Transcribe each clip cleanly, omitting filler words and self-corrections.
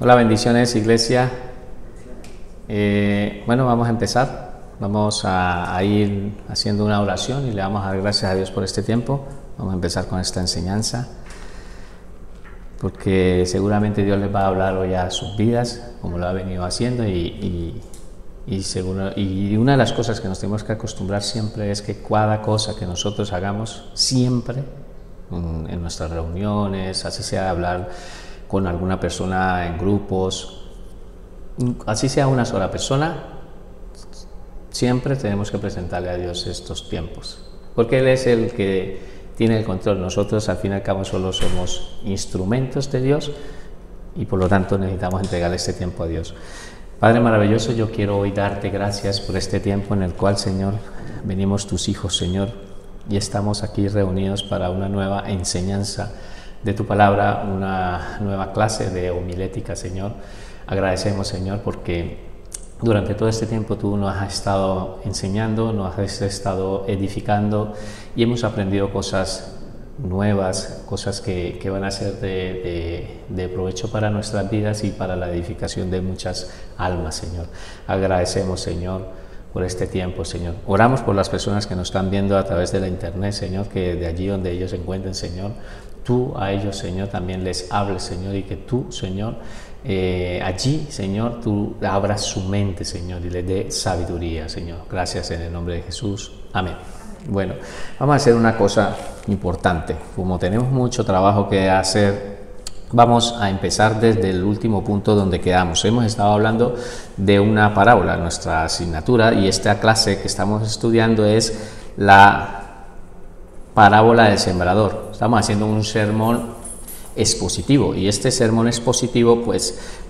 Hola, bendiciones, iglesia. Bueno, vamos a empezar. Vamos a ir haciendo una oración y le vamos a dar gracias a Dios por este tiempo. Vamos a empezar con esta enseñanza, porque seguramente Dios les va a hablar hoy a sus vidas, como lo ha venido haciendo, y una de las cosas que nos tenemos que acostumbrar siempre es que cada cosa que nosotros hagamos, siempre en nuestras reuniones, así sea hablar con alguna persona en grupos, así sea una sola persona, siempre tenemos que presentarle a Dios estos tiempos, porque Él es el que tiene el control. Nosotros al fin y al cabo solo somos instrumentos de Dios y por lo tanto necesitamos entregarle este tiempo a Dios. Padre maravilloso, yo quiero hoy darte gracias por este tiempo en el cual, Señor, venimos tus hijos, Señor, y estamos aquí reunidos para una nueva enseñanza de tu palabra, una nueva clase de homilética, Señor. Agradecemos, Señor, porque durante todo este tiempo tú nos has estado enseñando, nos has estado edificando y hemos aprendido cosas nuevas, cosas que van a ser de provecho para nuestras vidas y para la edificación de muchas almas, Señor. Agradecemos, Señor, por este tiempo, Señor. Oramos por las personas que nos están viendo a través de la internet, Señor, que de allí donde ellos se encuentren, Señor, tú a ellos, Señor, también les hables, Señor, y que tú, Señor, allí, Señor, tú abras su mente, Señor, y les dé sabiduría, Señor. Gracias en el nombre de Jesús. Amén. Bueno, vamos a hacer una cosa importante. Como tenemos mucho trabajo que hacer, vamos a empezar desde el último punto donde quedamos. Hemos estado hablando de una parábola en nuestra asignatura y esta clase que estamos estudiando es la parábola del sembrador. Estamos haciendo un sermón expositivo y este sermón expositivo, pues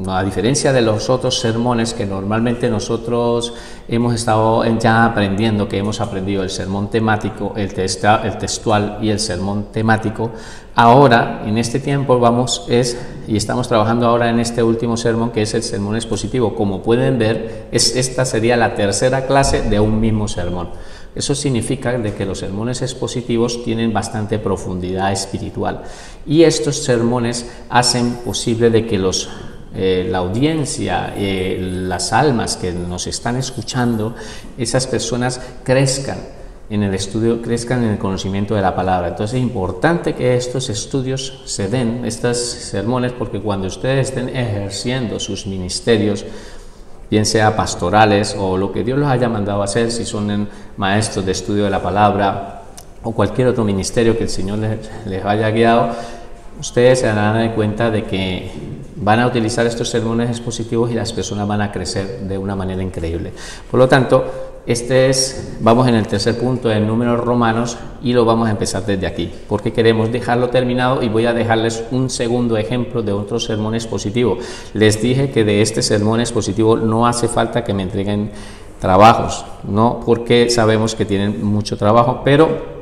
a diferencia de los otros sermones que normalmente nosotros hemos estado ya aprendiendo, que hemos aprendido el sermón temático, el textual y el sermón temático, ahora en este tiempo y estamos trabajando ahora en este último sermón, que es el sermón expositivo. Como pueden ver, esta sería la tercera clase de un mismo sermón. Eso significa de que los sermones expositivos tienen bastante profundidad espiritual y estos sermones hacen posible de que la audiencia, las almas que nos están escuchando, esas personas crezcan en el estudio, crezcan en el conocimiento de la palabra. Entonces es importante que estos estudios se den, estos sermones, porque cuando ustedes estén ejerciendo sus ministerios, bien sea pastorales o lo que Dios los haya mandado a hacer, si son maestros de estudio de la palabra o cualquier otro ministerio que el Señor les haya guiado, ustedes se darán cuenta de que van a utilizar estos sermones expositivos y las personas van a crecer de una manera increíble. Por lo tanto, vamos en el tercer punto en Números Romanos y lo vamos a empezar desde aquí, porque queremos dejarlo terminado y voy a dejarles un segundo ejemplo de otro sermón expositivo. Les dije que de este sermón expositivo no hace falta que me entreguen trabajos, no porque sabemos que tienen mucho trabajo, pero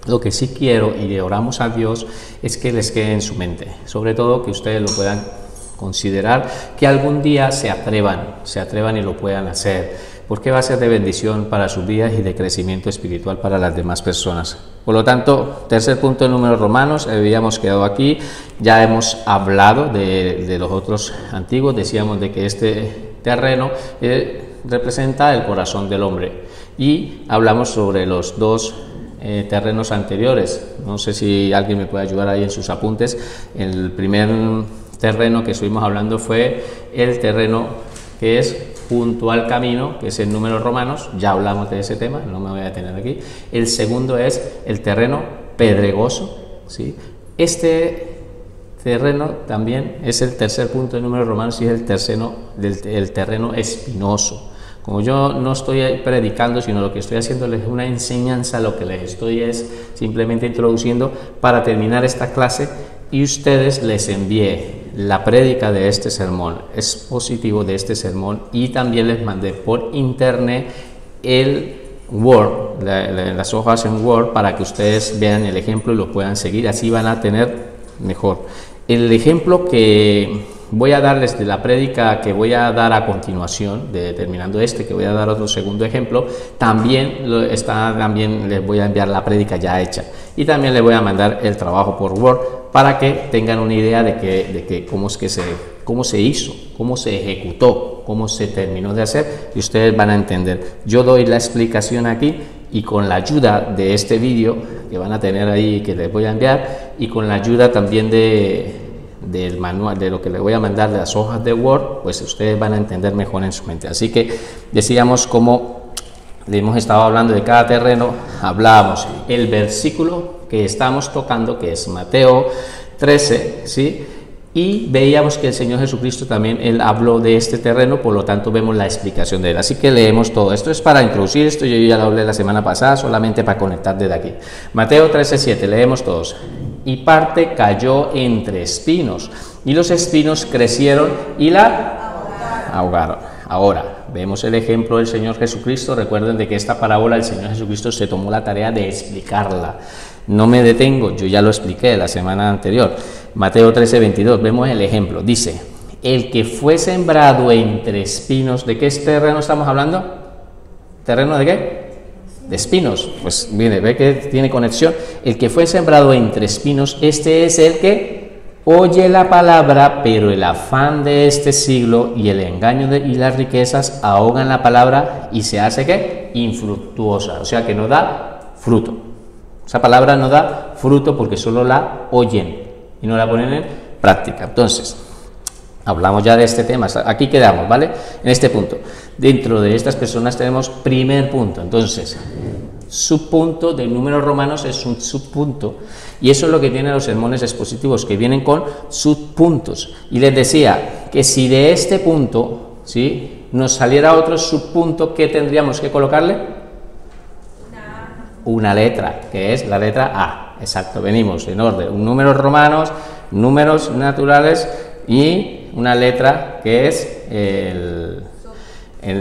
lo que sí quiero y le oramos a Dios es que les quede en su mente, sobre todo que ustedes lo puedan considerar, que algún día se atrevan y lo puedan hacer, porque va a ser de bendición para sus vidas y de crecimiento espiritual para las demás personas. Por lo tanto, tercer punto en Números Romanos, habíamos quedado aquí, ya hemos hablado de los otros antiguos, decíamos de que este terreno representa el corazón del hombre y hablamos sobre los dos terrenos anteriores. No sé si alguien me puede ayudar ahí en sus apuntes. El primer terreno que estuvimos hablando fue el terreno que es junto al camino, que es en Números Romanos. Ya hablamos de ese tema, no me voy a detener aquí. El segundo es el terreno pedregoso, ¿sí? Este terreno también es el tercer punto de Números Romanos y es el terreno espinoso. Como yo no estoy predicando, sino lo que estoy haciendo es una enseñanza, lo que les estoy es simplemente introduciendo para terminar esta clase y ustedes les envié la prédica de este sermón, expositivo de este sermón, y también les mandé por internet el Word, las hojas en Word, para que ustedes vean el ejemplo y lo puedan seguir, así van a tener mejor. El ejemplo que voy a darles de la prédica que voy a dar a continuación, terminando que voy a dar otro segundo ejemplo, también les voy a enviar la prédica ya hecha y también les voy a mandar el trabajo por Word para que tengan una idea de cómo se hizo, cómo se ejecutó, cómo se terminó de hacer, y ustedes van a entender. Yo doy la explicación aquí, y con la ayuda de este vídeo que van a tener ahí, que les voy a enviar, y con la ayuda también del manual, de lo que les voy a mandar, de las hojas de Word, pues ustedes van a entender mejor en su mente. Así que decíamos, como le hemos estado hablando de cada terreno, hablábamos el versículo que estamos tocando, que es Mateo 13, ¿sí? Y veíamos que el Señor Jesucristo también, Él habló de este terreno, por lo tanto vemos la explicación de Él. Así que leemos todo. Esto es para introducir esto, yo ya lo hablé la semana pasada, solamente para conectar desde aquí. Mateo 13:7, leemos todos. Y parte cayó entre espinos, y los espinos crecieron y la ahogaron. Ahora, vemos el ejemplo del Señor Jesucristo. Recuerden de que esta parábola el Señor Jesucristo se tomó la tarea de explicarla. No me detengo, yo ya lo expliqué la semana anterior. Mateo 13:22, vemos el ejemplo. Dice, el que fue sembrado entre espinos, ¿de qué terreno estamos hablando? ¿Terreno de qué? De espinos. Pues mire, ve que tiene conexión. El que fue sembrado entre espinos, este es el que oye la palabra, pero el afán de este siglo y el engaño y las riquezas ahogan la palabra y se hace ¿qué? Infructuosa, o sea que no da fruto. Esa palabra no da fruto porque solo la oyen y no la ponen en práctica. Entonces, hablamos ya de este tema, aquí quedamos, ¿vale? En este punto. Dentro de estas personas tenemos primer punto. Entonces, subpunto de números romanos es un subpunto, y eso es lo que tienen los sermones expositivos, que vienen con subpuntos. Y les decía que si de este punto, ¿sí?, nos saliera otro subpunto, ¿qué tendríamos que colocarle? Una letra, que es la letra A. Exacto, venimos en orden, números romanos, números naturales y una letra que es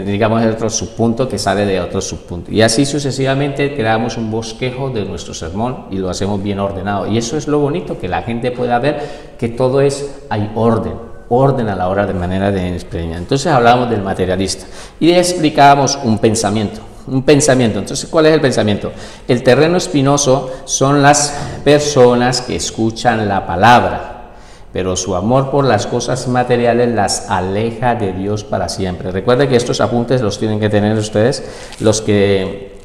digamos el otro subpunto que sale de otro subpunto, y así sucesivamente creamos un bosquejo de nuestro sermón y lo hacemos bien ordenado, y eso es lo bonito, que la gente pueda ver que todo hay orden a la hora de manera de enseñar. Entonces hablábamos del materialista y explicábamos un pensamiento. Entonces, ¿cuál es el pensamiento? El terreno espinoso son las personas que escuchan la palabra, pero su amor por las cosas materiales las aleja de Dios para siempre. Recuerden que estos apuntes los tienen que tener ustedes, los que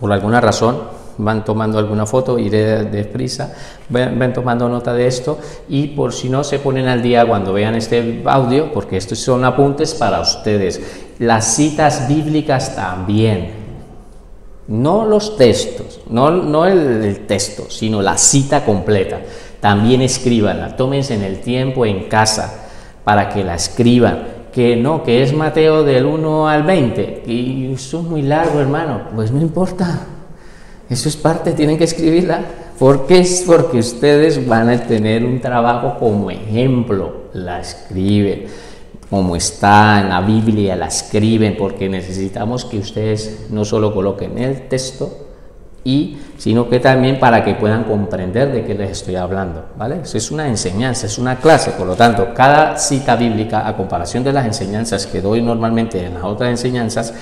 por alguna razón van tomando alguna foto, iré deprisa, ven tomando nota de esto, y por si no se ponen al día cuando vean este audio, porque estos son apuntes para ustedes. Las citas bíblicas también, no los textos, no el texto, sino la cita completa. También escríbanla, tómense en el tiempo en casa para que la escriban. Que no, que es Mateo del 1 al 20, y eso es muy largo, hermano, pues no importa. Eso es parte, tienen que escribirla. ¿Por qué? Es porque ustedes van a tener un trabajo como ejemplo. La escriben, como está en la Biblia, la escriben, porque necesitamos que ustedes no solo coloquen el texto, sino que también para que puedan comprender de qué les estoy hablando, ¿vale? Eso es una enseñanza, es una clase, por lo tanto, cada cita bíblica, a comparación de las enseñanzas que doy normalmente en las otras enseñanzas,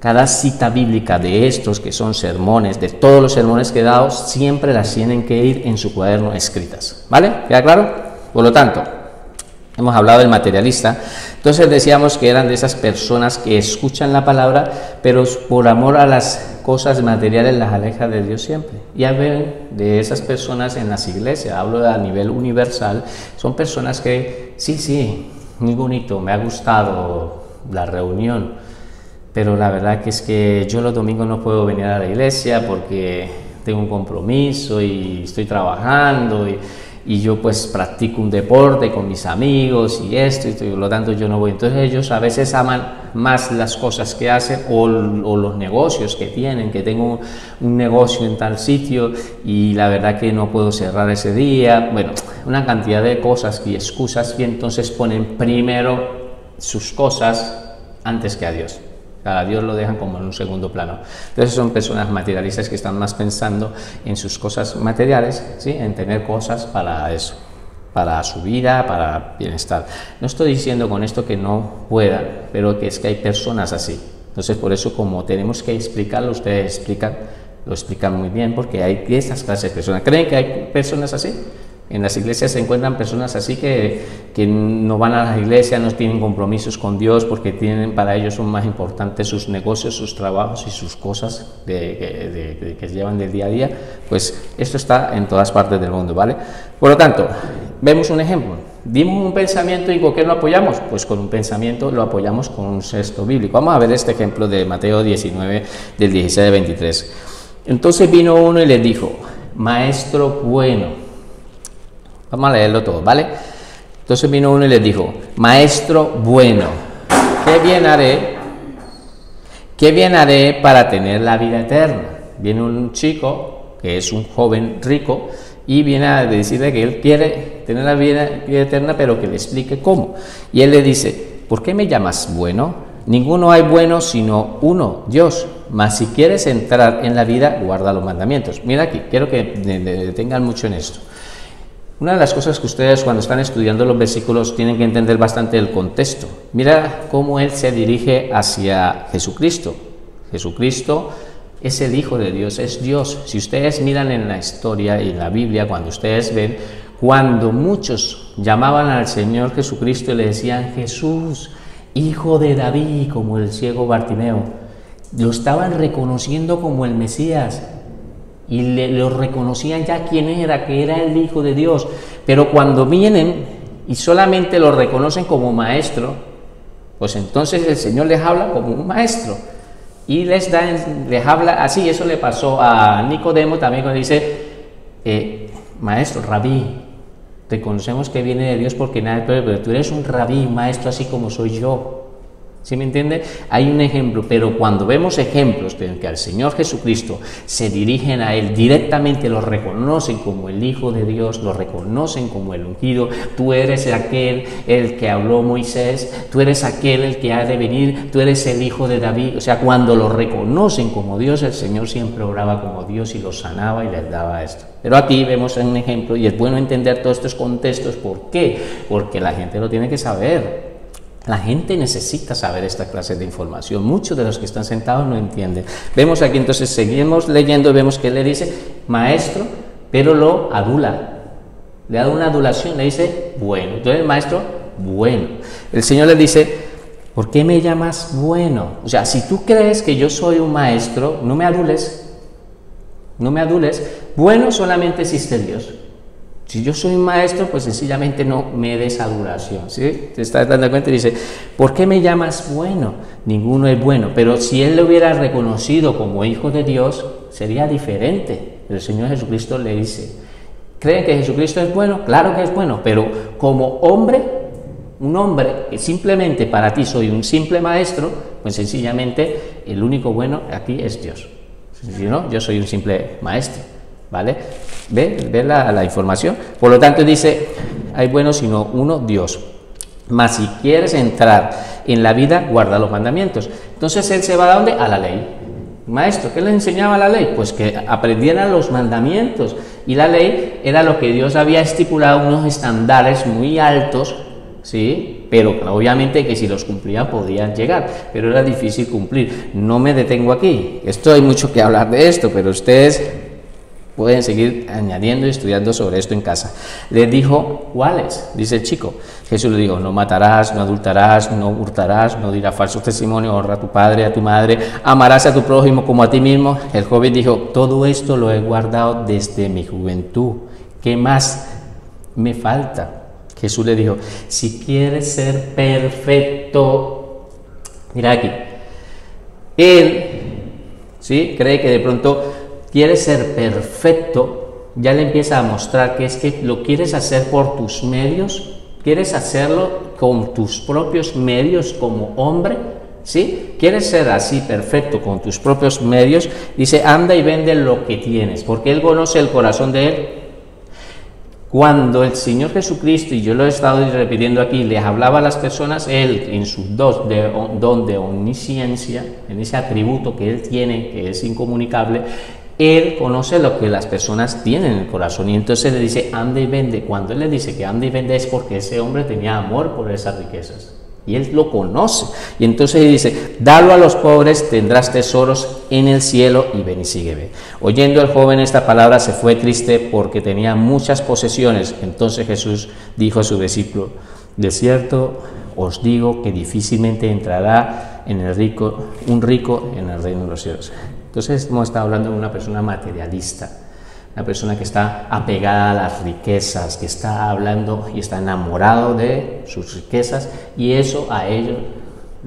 cada cita bíblica de estos que son sermones, de todos los sermones que he dado, siempre las tienen que ir en su cuaderno escritas, ¿vale? ¿Queda claro? Por lo tanto, hemos hablado del materialista. Entonces decíamos que eran de esas personas que escuchan la palabra, pero por amor a las cosas materiales las aleja de Dios siempre. Ya ven de esas personas en las iglesias, hablo a nivel universal, son personas que, sí, muy bonito, me ha gustado la reunión, pero la verdad que es que yo los domingos no puedo venir a la iglesia porque tengo un compromiso y estoy trabajando y yo pues practico un deporte con mis amigos y esto, y por lo tanto yo no voy. Entonces ellos a veces aman más las cosas que hacen o los negocios que tienen, que tengo un negocio en tal sitio y la verdad que no puedo cerrar ese día. Bueno, una cantidad de cosas y excusas, y entonces ponen primero sus cosas antes que a Dios. A Dios lo dejan como en un segundo plano. Entonces son personas materialistas que están más pensando en sus cosas materiales, ¿sí?, en tener cosas para eso, para su vida, para bienestar. No estoy diciendo con esto que no puedan, pero que es que hay personas así. Entonces por eso, como tenemos que explicarlo, ustedes lo explican muy bien, porque hay estas clases de personas. ¿Creen que hay personas así? En las iglesias se encuentran personas así que no van a las iglesias, no tienen compromisos con Dios porque para ellos son más importantes sus negocios, sus trabajos y sus cosas que llevan del día a día. Pues esto está en todas partes del mundo, ¿vale? Por lo tanto, vemos un ejemplo. Dimos un pensamiento y ¿con qué lo apoyamos? Pues con un pensamiento lo apoyamos con un texto bíblico. Vamos a ver este ejemplo de Mateo 19, del 16 al 23. Entonces vino uno y le dijo: Maestro bueno. Vamos a leerlo todo, ¿vale? Entonces vino uno y les dijo: Maestro bueno, ¿qué bien haré para tener la vida eterna? Viene un chico que es un joven rico y viene a decirle que él quiere tener la vida eterna, pero que le explique cómo. Y él le dice: ¿por qué me llamas bueno? Ninguno hay bueno sino uno, Dios. Mas si quieres entrar en la vida, guarda los mandamientos. Mira aquí, quiero que detengan mucho en esto. Una de las cosas que ustedes cuando están estudiando los versículos tienen que entender bastante el contexto. Mira cómo él se dirige hacia Jesucristo. Jesucristo es el Hijo de Dios, es Dios. Si ustedes miran en la historia y en la Biblia, cuando ustedes ven, cuando muchos llamaban al Señor Jesucristo y le decían: Jesús, Hijo de David, como el ciego Bartimeo, lo estaban reconociendo como el Mesías. Y lo reconocían ya quién era, que era el Hijo de Dios. Pero cuando vienen y solamente lo reconocen como maestro, pues entonces el Señor les habla como un maestro y les habla así. Eso le pasó a Nicodemo también, cuando dice: maestro, rabí, reconocemos que viene de Dios porque nada, pero tú eres un rabí, maestro, así como soy yo. ¿Sí me entiende? Hay un ejemplo, pero cuando vemos ejemplos en que al Señor Jesucristo se dirigen a Él directamente, lo reconocen como el Hijo de Dios, lo reconocen como el ungido. Tú eres aquel el que habló Moisés, tú eres aquel el que ha de venir, tú eres el Hijo de David. O sea, cuando lo reconocen como Dios, el Señor siempre obraba como Dios y los sanaba y les daba esto. Pero aquí vemos un ejemplo y es bueno entender todos estos contextos. ¿Por qué? Porque la gente lo tiene que saber. La gente necesita saber esta clase de información. Muchos de los que están sentados no entienden. Vemos aquí, entonces seguimos leyendo, vemos que él le dice maestro, pero lo adula. Le da una adulación, le dice bueno. Entonces el maestro, bueno. El Señor le dice: ¿por qué me llamas bueno? O sea, si tú crees que yo soy un maestro, no me adules. No me adules. Bueno solamente existe Dios. Si yo soy un maestro, pues sencillamente no me des adulación, ¿sí? Te estás dando cuenta y dice: ¿por qué me llamas bueno? Ninguno es bueno. Pero si él lo hubiera reconocido como Hijo de Dios, sería diferente. El Señor Jesucristo le dice: ¿creen que Jesucristo es bueno? Claro que es bueno, pero como hombre, un hombre que simplemente para ti soy un simple maestro, pues sencillamente el único bueno aquí es Dios. Si no, yo soy un simple maestro. ¿Vale? ¿Ve la información? Por lo tanto dice: hay bueno sino uno, Dios. Mas si quieres entrar en la vida, guarda los mandamientos. Entonces él se va ¿a dónde? A la ley. Maestro, ¿qué le enseñaba la ley? Pues que aprendieran los mandamientos. Y la ley era lo que Dios había estipulado, unos estándares muy altos, ¿sí? Pero obviamente que si los cumplían podían llegar, pero era difícil cumplir. No me detengo aquí. Esto hay mucho que hablar de esto, pero ustedes pueden seguir añadiendo y estudiando sobre esto en casa. Les dijo: ¿cuáles? Dice el chico. Jesús le dijo: no matarás, no adulterarás, no hurtarás, no dirás falso testimonio, honra a tu padre, a tu madre, amarás a tu prójimo como a ti mismo. El joven dijo: todo esto lo he guardado desde mi juventud. ¿Qué más me falta? Jesús le dijo: si quieres ser perfecto, mira aquí, él, ¿sí?, cree que de pronto quieres ser perfecto, ya le empieza a mostrar que es que lo quieres hacer por tus medios, quieres hacerlo con tus propios medios como hombre, ¿sí? Quieres ser así perfecto con tus propios medios. Dice: anda y vende lo que tienes, porque Él conoce el corazón de Él. Cuando el Señor Jesucristo, y yo lo he estado repitiendo aquí, les hablaba a las personas, Él en sus don de omnisciencia, en ese atributo que Él tiene, que es incomunicable, Él conoce lo que las personas tienen en el corazón, y entonces le dice: anda y vende. Cuando Él le dice que anda y vende es porque ese hombre tenía amor por esas riquezas. Y él lo conoce. Y entonces dice, dalo a los pobres, tendrás tesoros en el cielo, y ven y sígueme. Oyendo el joven esta palabra, se fue triste porque tenía muchas posesiones. Entonces Jesús dijo a su discípulo, de cierto os digo que difícilmente entrará un rico en el reino de los cielos. Entonces hemos estado hablando de una persona materialista, una persona que está apegada a las riquezas, que está hablando y está enamorado de sus riquezas, y eso a ellos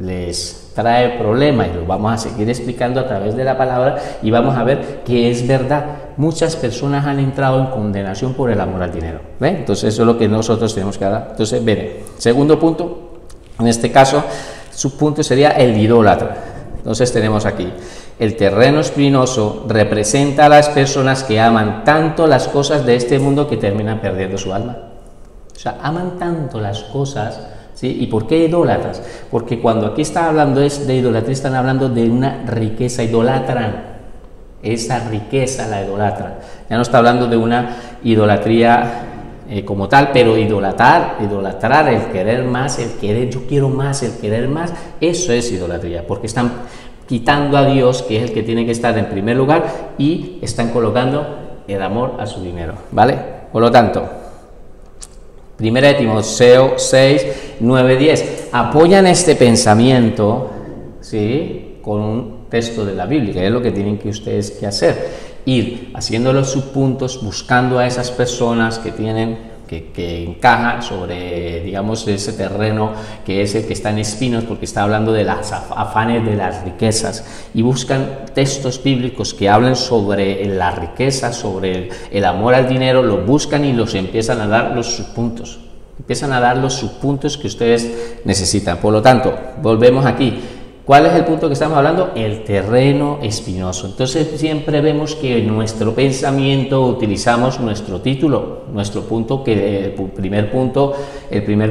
les trae problemas, y lo vamos a seguir explicando a través de la palabra, y vamos a ver que es verdad. Muchas personas han entrado en condenación por el amor al dinero. ¿Ven? Entonces eso es lo que nosotros tenemos que dar. Entonces, ven, segundo punto, en este caso, su punto sería el idólatra. Entonces tenemos aquí, el terreno espinoso representa a las personas que aman tanto las cosas de este mundo que terminan perdiendo su alma. O sea, aman tanto las cosas, ¿sí? ¿Y por qué idólatras? Porque cuando aquí está hablando de idolatría, están hablando de una riqueza, idolatran. Esa riqueza la idolatran. Ya no está hablando de una idolatría como tal, pero idolatrar, el querer más, el querer, yo quiero más, el querer más, eso es idolatría, porque están quitando a Dios, que es el que tiene que estar en primer lugar, y están colocando el amor a su dinero, ¿vale? Por lo tanto, 1 Timoteo 6, 9, 10, apoyan este pensamiento, ¿sí?, con un texto de la Biblia, que es lo que tienen que ustedes que hacer, ir haciendo los subpuntos, buscando a esas personas que tienen, que encajan sobre, digamos, ese terreno que es el que está en espinos, porque está hablando de las afanes de las riquezas, y buscan textos bíblicos que hablen sobre la riqueza, sobre el amor al dinero, los buscan y los empiezan a dar los subpuntos, que ustedes necesitan. Por lo tanto, volvemos aquí. ¿Cuál es el punto que estamos hablando? El terreno espinoso. Entonces siempre vemos que en nuestro pensamiento utilizamos nuestro título, nuestro punto, el primer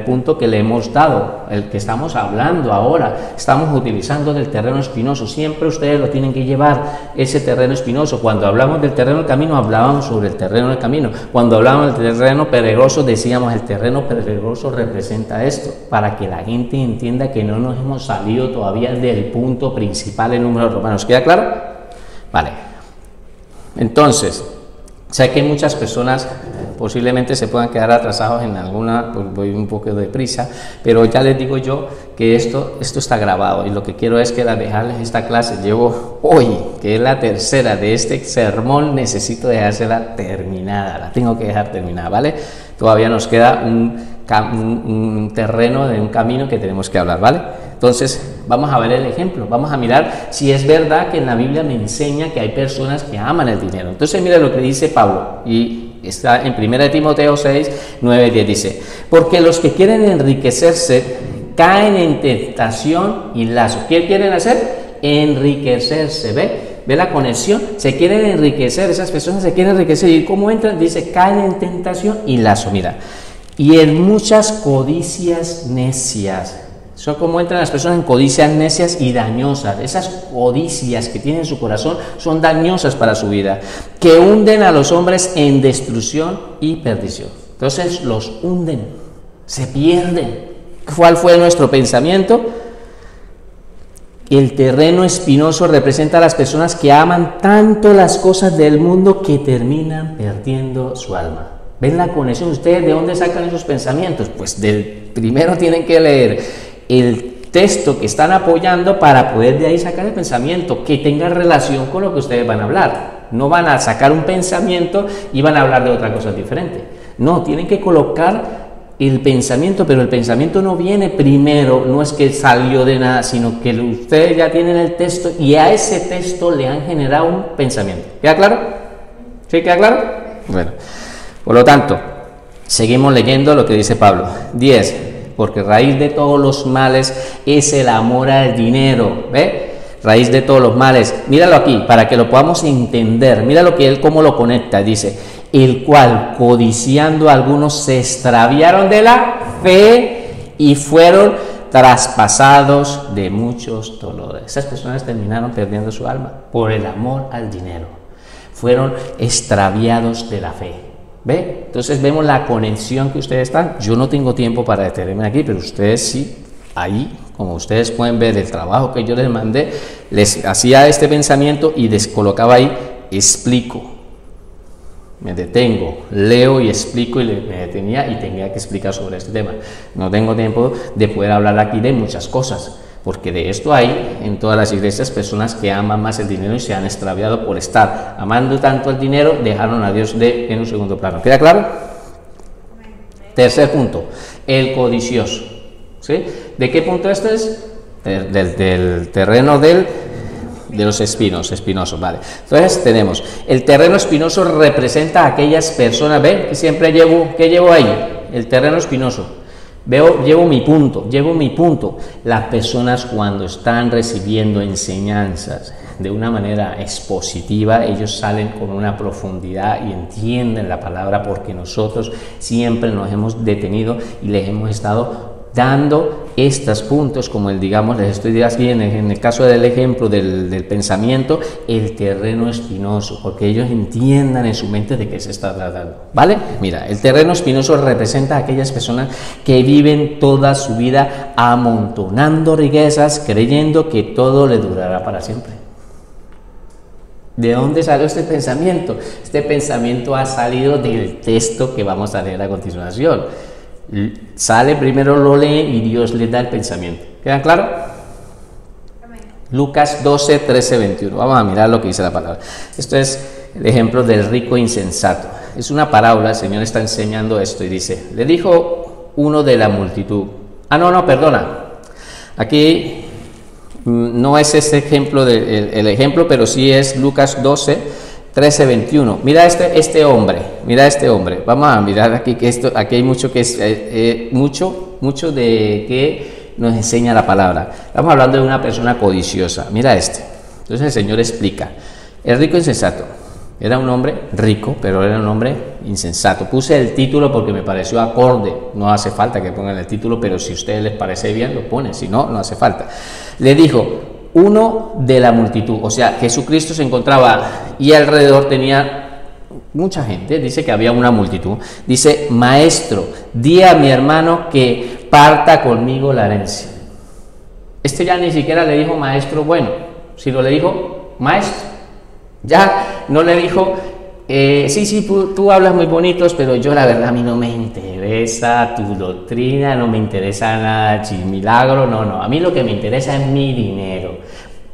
punto que le hemos dado, el que estamos hablando ahora. Estamos utilizando del terreno espinoso. Siempre ustedes lo tienen que llevar, ese terreno espinoso. Cuando hablamos del terreno del camino, hablábamos sobre el terreno del camino. Cuando hablábamos del terreno peligroso, decíamos el terreno peligroso representa esto, para que la gente entienda que no nos hemos salido todavía del punto principal en Números Romanos. ¿Queda claro? Vale. Entonces, sé que muchas personas posiblemente se puedan quedar atrasados en alguna, pues voy un poco deprisa, pero ya les digo yo que esto está grabado, y lo que quiero es que al dejarles esta clase, llevo hoy, que es la tercera de este sermón, necesito dejársela terminada, la tengo que dejar terminada, ¿vale? Todavía nos queda un terreno de un camino que tenemos que hablar, ¿vale? Entonces vamos a ver el ejemplo, vamos a mirar si es verdad que en la Biblia me enseña que hay personas que aman el dinero. Entonces mira lo que dice Pablo, y está en 1 Timoteo 6, 9, 10, dice, porque los que quieren enriquecerse caen en tentación y lazo. ¿Qué quieren hacer? Enriquecerse, ¿ve la conexión? Se quieren enriquecer, esas personas se quieren enriquecer, y ¿cómo entran? Dice, caen en tentación y lazo, mira, y en muchas codicias necias. Son como entran las personas en codicias necias y dañosas. Esas codicias que tienen en su corazón son dañosas para su vida, que hunden a los hombres en destrucción y perdición. Entonces los hunden, se pierden. ¿Cuál fue nuestro pensamiento? El terreno espinoso representa a las personas que aman tanto las cosas del mundo que terminan perdiendo su alma. ¿Ven la conexión? ¿Ustedes de dónde sacan esos pensamientos? Pues primero tienen que leer el texto que están apoyando para poder de ahí sacar el pensamiento que tenga relación con lo que ustedes van a hablar. No van a sacar un pensamiento y van a hablar de otra cosa diferente. No, tienen que colocar el pensamiento, pero el pensamiento no viene primero, no es que salió de nada, sino que ustedes ya tienen el texto y a ese texto le han generado un pensamiento. ¿Queda claro? ¿Sí queda claro? Bueno, por lo tanto, seguimos leyendo lo que dice Pablo. 10. Porque raíz de todos los males es el amor al dinero, ¿ve? Raíz de todos los males, míralo aquí, para que lo podamos entender, mira lo que él cómo lo conecta, dice, el cual codiciando algunos se extraviaron de la fe y fueron traspasados de muchos dolores. Esas personas terminaron perdiendo su alma por el amor al dinero, fueron extraviados de la fe. ¿Ve? Entonces vemos la conexión que ustedes están. Yo no tengo tiempo para detenerme aquí, pero ustedes sí ahí, como ustedes pueden ver, el trabajo que yo les mandé, les hacía este pensamiento y les colocaba ahí, explico, me detengo, leo y explico, y me detenía y tenía que explicar sobre este tema. No tengo tiempo de poder hablar aquí de muchas cosas, porque de esto hay en todas las iglesias personas que aman más el dinero y se han extraviado por estar amando tanto el dinero, dejaron a Dios en un segundo plano. ¿Queda claro? Tercer punto, el codicioso. ¿Sí? ¿De qué punto esto es? Del terreno de los espinosos, ¿vale? Entonces tenemos, el terreno espinoso representa a aquellas personas, ¿ven? Que siempre ¿qué llevo ahí? El terreno espinoso. Llevo mi punto. Las personas cuando están recibiendo enseñanzas de una manera expositiva, ellos salen con una profundidad y entienden la palabra, porque nosotros siempre nos hemos detenido y les hemos estado dando estos puntos, como digamos, les estoy diciendo en el caso del ejemplo del pensamiento, el terreno espinoso, porque ellos entiendan en su mente de qué se está tratando, ¿vale? Mira, el terreno espinoso representa a aquellas personas que viven toda su vida amontonando riquezas, creyendo que todo le durará para siempre. ¿De dónde salió este pensamiento? Este pensamiento ha salido del texto que vamos a leer a continuación. Sale, primero lo lee y Dios le da el pensamiento. ¿Queda claro? Amén. Lucas 12, 13, 21. Vamos a mirar lo que dice la palabra. Esto es el ejemplo del rico insensato. Es una parábola, el Señor está enseñando esto y dice, le dijo uno de la multitud. Perdona. Aquí no es ese ejemplo, el ejemplo, pero sí es Lucas 12, 13, 21. Mira este hombre. Vamos a mirar aquí que aquí hay mucho que es mucho de que nos enseña la palabra. Estamos hablando de una persona codiciosa. Mira Entonces el Señor explica. El rico insensato era un hombre rico, pero era un hombre insensato. Puse el título porque me pareció acorde. No hace falta que pongan el título, pero si a ustedes les parece bien, lo ponen. Si no, no hace falta. Le dijo, uno de la multitud, o sea, Jesucristo se encontraba y alrededor tenía mucha gente, dice que había una multitud, dice, maestro, di a mi hermano que parta conmigo la herencia. Ya ni siquiera le dijo maestro bueno, sino le dijo maestro. Ya no le dijo, sí, tú hablas muy bonitos, pero yo la verdad a mí no me interesa tu doctrina, no me interesa nada, milagro, no, a mí lo que me interesa es mi dinero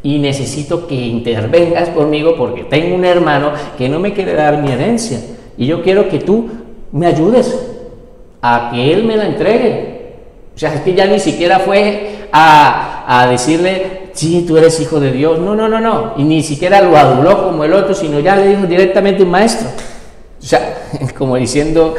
y necesito que intervengas conmigo porque tengo un hermano que no me quiere dar mi herencia y yo quiero que tú me ayudes a que él me la entregue. O sea, es que ya ni siquiera fue a decirle, sí, tú eres hijo de Dios, no, y ni siquiera lo aduló como el otro, sino ya le dijo directamente un maestro. O sea, como diciendo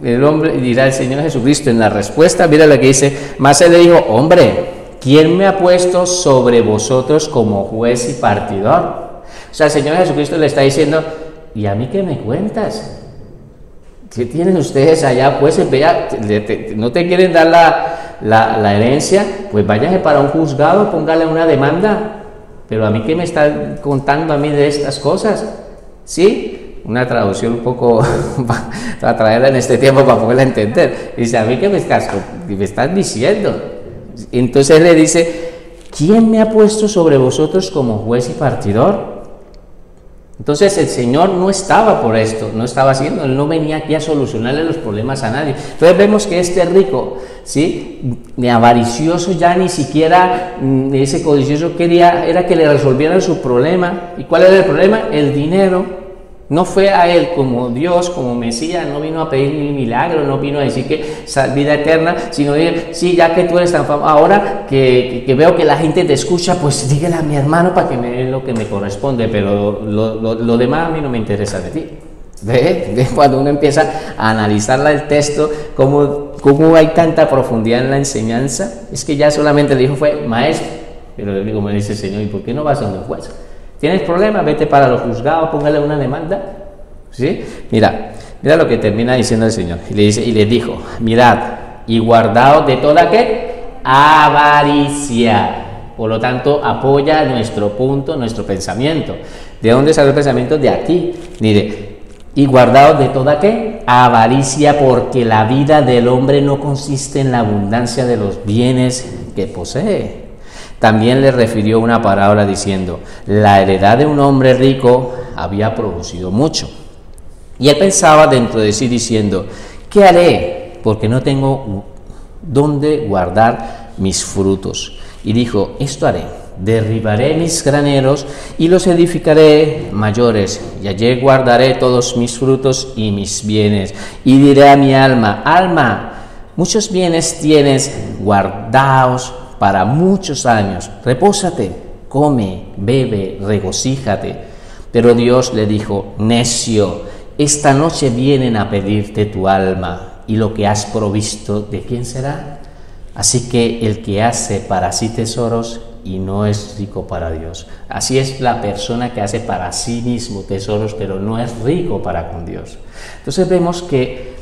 el hombre, dirá el Señor Jesucristo en la respuesta, mira lo que dice, más él le dijo, hombre, ¿quién me ha puesto sobre vosotros como juez y partidor? O sea, el Señor Jesucristo le está diciendo, ¿y a mí qué me cuentas? ¿Qué tienen ustedes allá? Pues no te quieren dar la herencia, pues váyase para un juzgado, póngale una demanda. Pero a mí, ¿qué me está contando a mí de estas cosas? ¿Sí? Una traducción un poco para traerla en este tiempo para poderla entender. Dice, ¿a mí qué me estás diciendo? Entonces él le dice, ¿quién me ha puesto sobre vosotros como juez y partidor? Entonces el Señor no estaba por esto, no estaba haciendo, él no venía aquí a solucionarle los problemas a nadie. Entonces vemos que este rico, ¿sí?, de avaricioso, ya ni siquiera ese codicioso era que le resolvieran su problema. ¿Y cuál era el problema? El dinero. No fue a él como Dios, como Mesías, no vino a pedir ni milagro, no vino a decir que vida eterna, sino decir, sí, ya que tú eres tan famoso, ahora que veo que la gente te escucha, pues dígale a mi hermano para que me dé lo que me corresponde, pero lo demás a mí no me interesa de ti. ¿Ve? Cuando uno empieza a analizar el texto, cómo hay tanta profundidad en la enseñanza, es que ya solamente le dijo fue maestro, pero luego me dice el Señor, ¿y por qué no vas a un juez? ¿Tienes problemas? Vete para los juzgados, póngale una demanda. ¿Sí? Mira lo que termina diciendo el Señor. Y le dijo, mirad, y guardaos de toda ¿qué? Avaricia. Por lo tanto, apoya nuestro punto, nuestro pensamiento. ¿De dónde sale el pensamiento? De aquí. Mire, y guardaos de toda ¿qué? Avaricia, porque la vida del hombre no consiste en la abundancia de los bienes que posee. También le refirió una parábola diciendo: la heredad de un hombre rico había producido mucho. Y él pensaba dentro de sí diciendo: ¿qué haré? Porque no tengo dónde guardar mis frutos. Y dijo: esto haré: derribaré mis graneros y los edificaré mayores, y allí guardaré todos mis frutos y mis bienes. Y diré a mi alma: alma, muchos bienes tienes guardados para muchos años, repósate, come, bebe, regocíjate. Pero Dios le dijo: necio, esta noche vienen a pedirte tu alma, y lo que has provisto, ¿de quién será? Así que el que hace para sí tesoros y no es rico para Dios. Así es la persona que hace para sí mismo tesoros, pero no es rico para con Dios. Entonces vemos que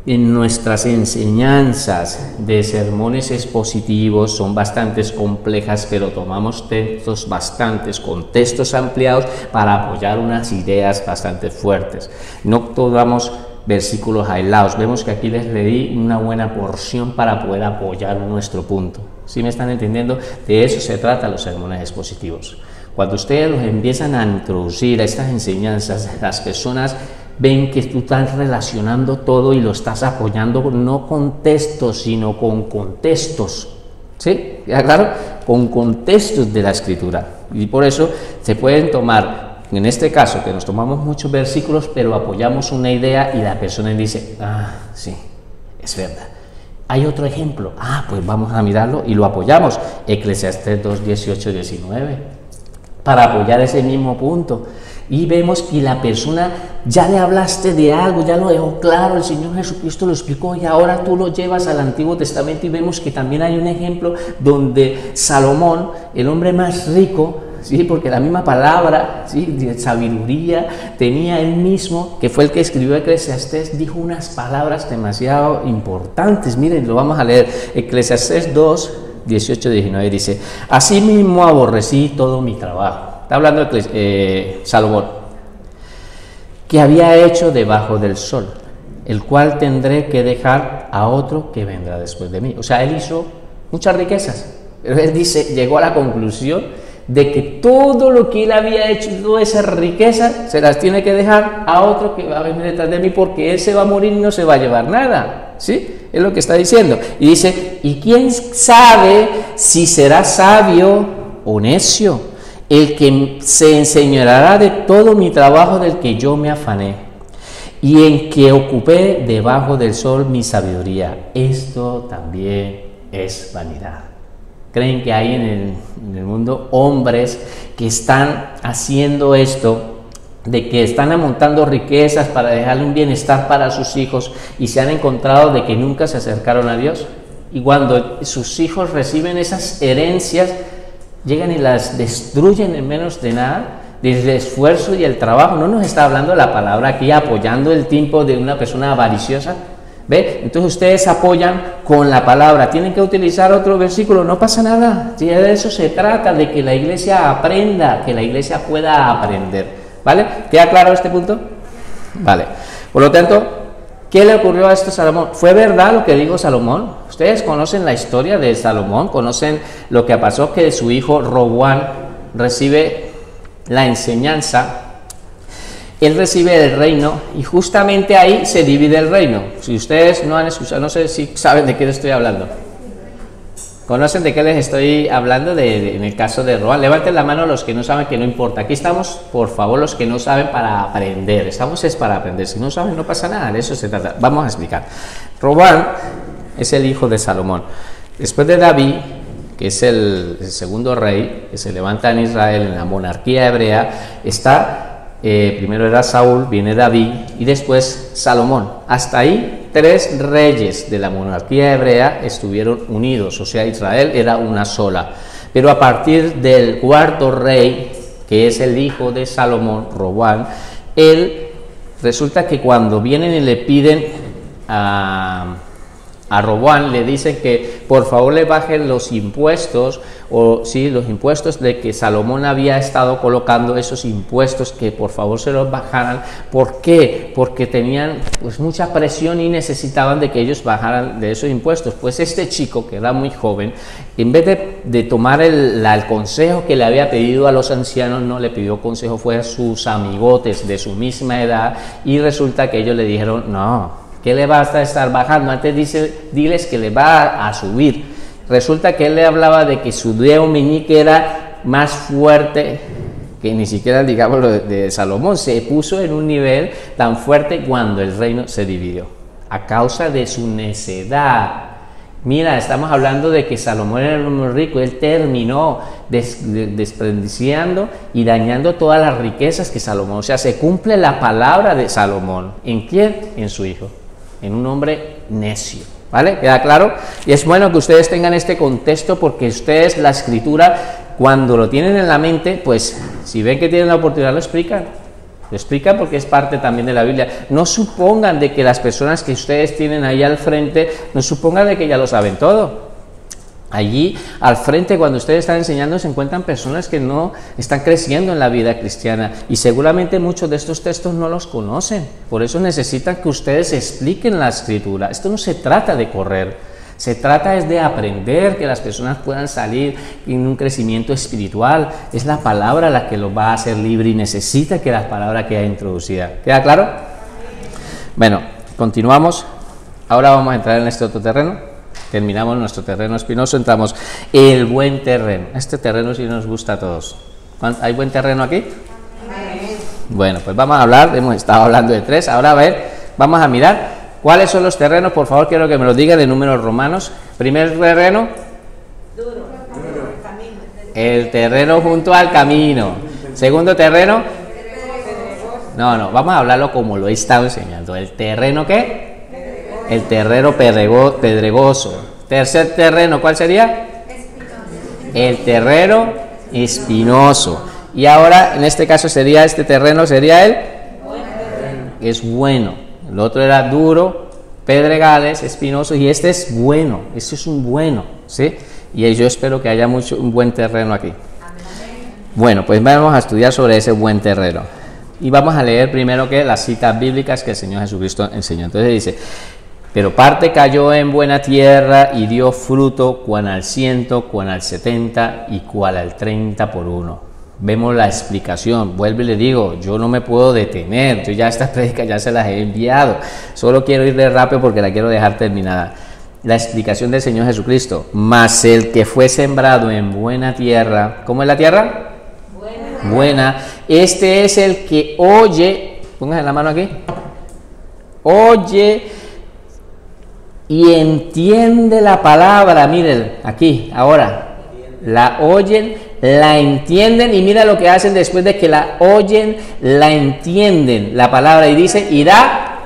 en nuestras enseñanzas de sermones expositivos son bastante complejas, pero tomamos textos bastantes, con textos ampliados para apoyar unas ideas bastante fuertes. No tomamos versículos aislados. Vemos que aquí les leí una buena porción para poder apoyar nuestro punto. ¿Sí me están entendiendo? De eso se trata los sermones expositivos. Cuando ustedes los empiezan a introducir a estas enseñanzas, las personas ven que tú estás relacionando todo y lo estás apoyando no con textos, sino con contextos. ¿Sí? ¿Ya claro? Con contextos de la Escritura. Y por eso se pueden tomar, en este caso, que nos tomamos muchos versículos, pero apoyamos una idea y la persona dice: ah, sí, es verdad. Hay otro ejemplo. Ah, pues vamos a mirarlo y lo apoyamos. Eclesiastés 2, 18, 19. Para apoyar ese mismo punto. Y vemos que la persona, ya le hablaste de algo, ya lo dejó claro, el Señor Jesucristo lo explicó, y ahora tú lo llevas al Antiguo Testamento, y vemos que también hay un ejemplo donde Salomón, el hombre más rico, ¿sí? Porque la misma palabra, ¿sí?, de sabiduría tenía él mismo, que fue el que escribió Eclesiastés, dijo unas palabras demasiado importantes. Miren, lo vamos a leer. Eclesiastés 2, 18, 19 dice: asimismo aborrecí todo mi trabajo. Está hablando de Salomón, que había hecho debajo del sol, el cual tendré que dejar a otro que vendrá después de mí. O sea, él hizo muchas riquezas, pero él dice, llegó a la conclusión de que todo lo que él había hecho, toda esa riqueza, se las tiene que dejar a otro que va a venir detrás de mí, porque él se va a morir y no se va a llevar nada. ¿Sí? Es lo que está diciendo. Y dice: ¿y quién sabe si será sabio o necio el que se enseñoreará de todo mi trabajo del que yo me afané, y en que ocupé debajo del sol mi sabiduría? Esto también es vanidad. ¿Creen que hay en el mundo hombres que están haciendo esto, de que están amontando riquezas para dejarle un bienestar para sus hijos, y se han encontrado de que nunca se acercaron a Dios? Y cuando sus hijos reciben esas herencias, llegan y las destruyen en menos de nada, del esfuerzo y el trabajo. No nos está hablando la palabra aquí apoyando el tiempo de una persona avariciosa. ¿Ve? Entonces ustedes apoyan con la palabra. Tienen que utilizar otro versículo, no pasa nada. Si de eso se trata, de que la iglesia aprenda, que la iglesia pueda aprender. ¿Vale? ¿Queda claro este punto? Vale. Por lo tanto, ¿qué le ocurrió a este Salomón? ¿Fue verdad lo que dijo Salomón? Ustedes conocen la historia de Salomón, conocen lo que pasó, que su hijo Roboam recibe la enseñanza. Él recibe el reino y justamente ahí se divide el reino. Si ustedes no han escuchado, no sé si saben de qué les estoy hablando. ¿Conocen de qué les estoy hablando? En el caso de Roboam. Levanten la mano los que no saben, que no importa. Aquí estamos, por favor, los que no saben, para aprender. Estamos es para aprender. Si no saben, no pasa nada. De eso se trata. Vamos a explicar. Roboam es el hijo de Salomón. Después de David, que es el segundo rey que se levanta en Israel, en la monarquía hebrea, está... primero era Saúl, viene David y después Salomón. Hasta ahí 3 reyes de la monarquía hebrea estuvieron unidos, o sea, Israel era una sola. Pero a partir del 4.º rey, que es el hijo de Salomón, Roboam, él resulta que cuando vienen y le piden A Roboam le dicen que por favor le bajen los impuestos, o sí, los impuestos de que Salomón había estado colocando, esos impuestos, que por favor se los bajaran. ¿Por qué? Porque tenían pues mucha presión y necesitaban de que ellos bajaran de esos impuestos. Pues este chico, que era muy joven, en vez de tomar el consejo que le había pedido a los ancianos, no le pidió consejo, fue a sus amigotes de su misma edad, y resulta que ellos le dijeron, no, ¿qué le va a estar bajando? Antes diles que le va a subir. Resulta que él le hablaba de que su dedo meñique era más fuerte que ni siquiera, digamos, lo de Salomón. Se puso en un nivel tan fuerte cuando el reino se dividió, a causa de su necedad. Mira, estamos hablando de que Salomón era el hombre rico, él terminó desperdiciando y dañando todas las riquezas que Salomón. O sea, se cumple la palabra de Salomón. ¿En quién? En su hijo, en un hombre necio. ¿Vale? ¿Queda claro? Y es bueno que ustedes tengan este contexto, porque ustedes la escritura, cuando lo tienen en la mente, pues si ven que tienen la oportunidad, lo explican. Lo explican porque es parte también de la Biblia. No supongan de que las personas que ustedes tienen ahí al frente, no supongan de que ya lo saben todo. Allí al frente, cuando ustedes están enseñando, se encuentran personas que no están creciendo en la vida cristiana, y seguramente muchos de estos textos no los conocen. Por eso necesitan que ustedes expliquen la escritura. Esto no se trata de correr, se trata es de aprender, que las personas puedan salir en un crecimiento espiritual. Es la palabra la que los va a hacer libre, y necesita que la palabra quede introducida. ¿Queda claro? Bueno, continuamos. Ahora vamos a entrar en este otro terreno. Terminamos nuestro terreno espinoso, entramos en el buen terreno. Este terreno sí nos gusta a todos. ¿Hay buen terreno aquí? Bueno, pues vamos a hablar, hemos estado hablando de 3, ahora a ver, vamos a mirar cuáles son los terrenos. Por favor, quiero que me lo digan en números romanos. Primer terreno, el terreno junto al camino. Segundo terreno, no, vamos a hablarlo como lo he estado enseñando. ¿El terreno qué? El terreno pedregoso. Tercer terreno, ¿cuál sería? El terreno espinoso. Y ahora, en este caso sería, este terreno sería el es bueno. El otro era duro, pedregales, espinoso, y este es bueno. Este es un bueno, ¿sí? Y yo espero que haya un buen terreno aquí. Bueno, pues vamos a estudiar sobre ese buen terreno. Y vamos a leer primero que las citas bíblicas que el Señor Jesucristo enseñó. Entonces dice: pero parte cayó en buena tierra y dio fruto, cuan al 100, cuan al 70 y cual al 30 por uno. Vemos la explicación. Vuelvo y le digo, yo no me puedo detener, yo ya estas prédicas ya se las he enviado, solo quiero irle rápido porque la quiero dejar terminada. La explicación del Señor Jesucristo: mas el que fue sembrado en buena tierra, ¿cómo es la tierra? Buena. Este es el que oye, póngase la mano aquí, oye y entiende la palabra. Miren, aquí, ahora, la oyen, la entienden, y mira lo que hacen después de que la oyen, la entienden, la palabra, y dice, y da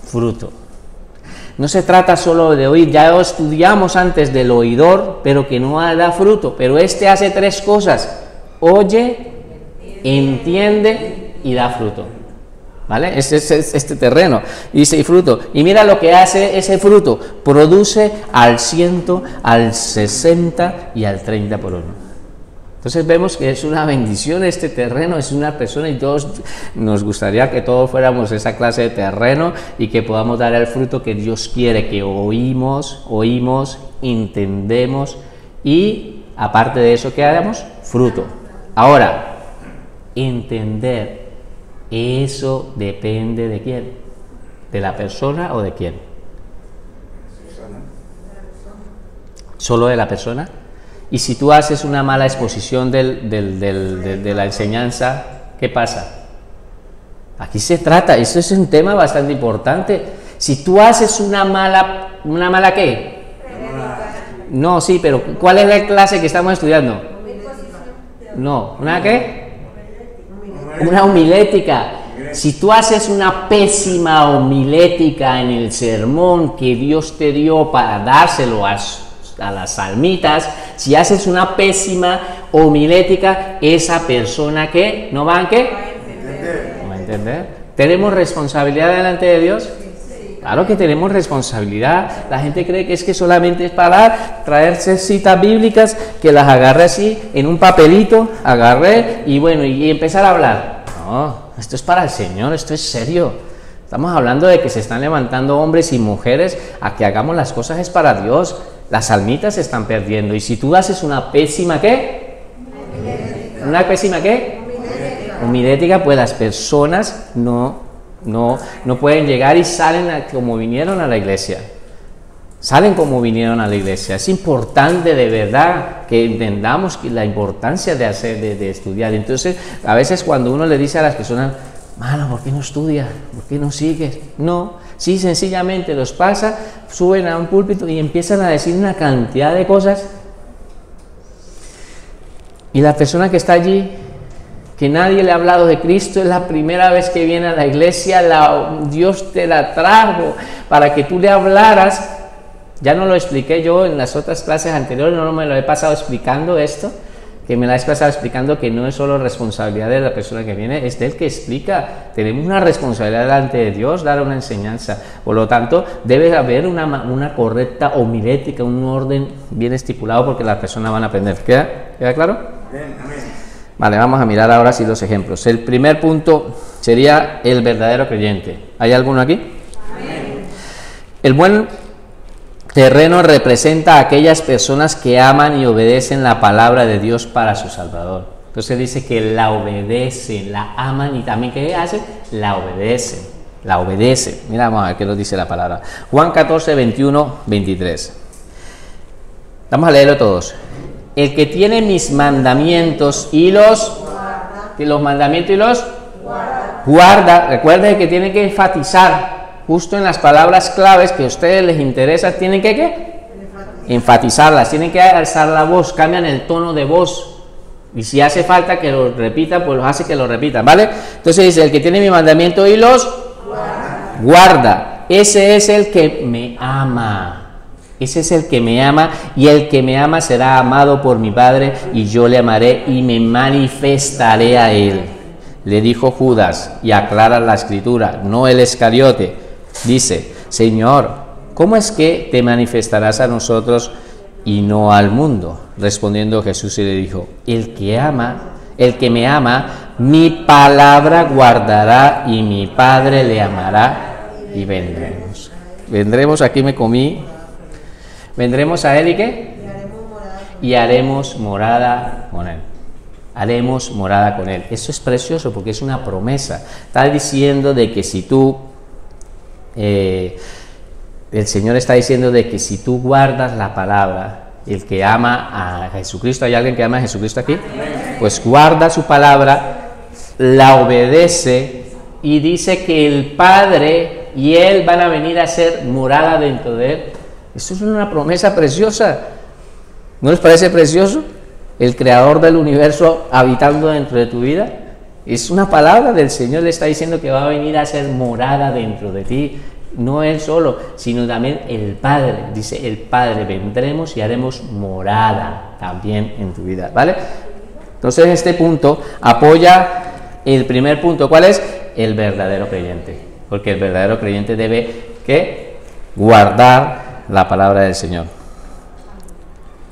fruto. No se trata solo de oír, ya lo estudiamos antes del oidor, pero que no da fruto, pero este hace 3 cosas: oye, entiende y da fruto. ¿Vale? Este es este terreno. Dice, y fruto. Y mira lo que hace ese fruto. Produce al 100, al 60 y al 30 por uno. Entonces vemos que es una bendición este terreno, es una persona, y todos nos gustaría que todos fuéramos esa clase de terreno y que podamos dar el fruto que Dios quiere, que oímos, entendemos, y aparte de eso, ¿qué hagamos? Fruto. Ahora, entender. Eso depende de quién, de la persona o de quién. Solo de la persona. Y si tú haces una mala exposición de la enseñanza, ¿qué pasa? Aquí se trata, eso es un tema bastante importante. Si tú haces una mala ¿qué? No, sí, pero ¿cuál es la clase que estamos estudiando? No, ¿una qué? Una homilética. Si tú haces una pésima homilética en el sermón que Dios te dio para dárselo a las almitas, si haces una pésima homilética, esa persona que no va a ¿qué? No va a entender. ¿Tenemos responsabilidad delante de Dios? Claro que tenemos responsabilidad. La gente cree que es que solamente es para traerse citas bíblicas, que las agarre así, en un papelito, agarré y bueno, y empezar a hablar. No, esto es para el Señor, esto es serio. Estamos hablando de que se están levantando hombres y mujeres a que hagamos las cosas es para Dios. Las almitas se están perdiendo. Y si tú haces una pésima, ¿qué? ¿Una pésima qué? Homilética, pues las personas no pueden llegar y salen como vinieron a la iglesia. Salen como vinieron a la iglesia. Es importante de verdad que entendamos la importancia de estudiar. Entonces, a veces cuando uno le dice a las personas, mano, ¿por qué no estudias? ¿Por qué no sigues? No, sí, sencillamente los pasa, suben a un púlpito y empiezan a decir una cantidad de cosas. Y la persona que está allí, que nadie le ha hablado de Cristo, es la primera vez que viene a la iglesia, Dios te la trajo para que tú le hablaras. Ya no lo expliqué yo en las otras clases anteriores, no me lo he pasado explicando esto, que me la he pasado explicando que no es solo responsabilidad de la persona que viene, es del que explica. Tenemos una responsabilidad delante de Dios, dar una enseñanza. Por lo tanto, debe haber una correcta homilética, un orden bien estipulado porque las personas van a aprender. ¿Queda claro? Bien, amén. Vale, vamos a mirar ahora sí los ejemplos. El primer punto sería el verdadero creyente. ¿Hay alguno aquí? Amén. El buen terreno representa a aquellas personas que aman y obedecen la palabra de Dios para su Salvador. Entonces dice que la obedecen, la aman y también ¿qué hacen? La obedecen. La obedecen. Mira, vamos a ver qué nos dice la palabra. Juan 14, 21, 23. Vamos a leerlo todos. El que tiene mis mandamientos y los mandamientos y los guarda. Recuerden que tienen que enfatizar justo en las palabras claves que a ustedes les interesa, tienen que ¿qué? Enfatizarlas, tienen que alzar la voz, cambian el tono de voz. Y si hace falta que lo repitan, pues los hace que lo repitan, ¿vale? Entonces dice, el que tiene mi mandamiento y los guarda. Ese es el que me ama. Ese es el que me ama, y el que me ama será amado por mi Padre, y yo le amaré y me manifestaré a él. Le dijo Judas, y aclara la escritura, no el Iscariote. Dice, Señor, ¿cómo es que te manifestarás a nosotros y no al mundo? Respondiendo Jesús y le dijo, el que me ama, mi palabra guardará, y mi Padre le amará, y vendremos. Vendremos, aquí me comí. Vendremos a él y ¿qué? Y haremos morada con él. Haremos morada con él. Eso es precioso porque es una promesa. Está diciendo de que si tú, el Señor está diciendo de que si tú guardas la palabra, el que ama a Jesucristo, ¿hay alguien que ama a Jesucristo aquí? Pues guarda su palabra, la obedece y dice que el Padre y él van a venir a hacer morada dentro de él. Esto es una promesa preciosa. ¿No les parece precioso? El creador del universo habitando dentro de tu vida. Es una palabra del Señor, le está diciendo que va a venir a hacer morada dentro de ti. No él solo, sino también el Padre. Dice el Padre, vendremos y haremos morada también en tu vida, ¿vale? Entonces este punto apoya el primer punto. ¿Cuál es? El verdadero creyente. Porque el verdadero creyente debe ¿qué? Guardar la palabra del Señor.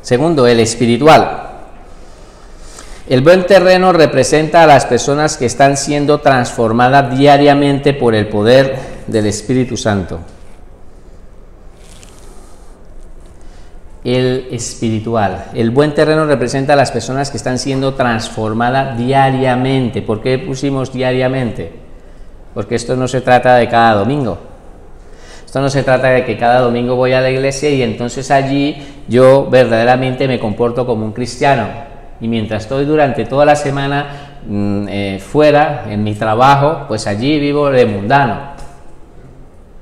Segundo, el espiritual. El buen terreno representa a las personas que están siendo transformadas diariamente por el poder del Espíritu Santo. El espiritual. El buen terreno representa a las personas que están siendo transformadas diariamente. ¿Por qué pusimos diariamente? Porque esto no se trata de cada domingo. Esto no se trata de que cada domingo voy a la iglesia y entonces allí yo verdaderamente me comporto como un cristiano. Y mientras estoy durante toda la semana fuera, en mi trabajo, pues allí vivo de mundano.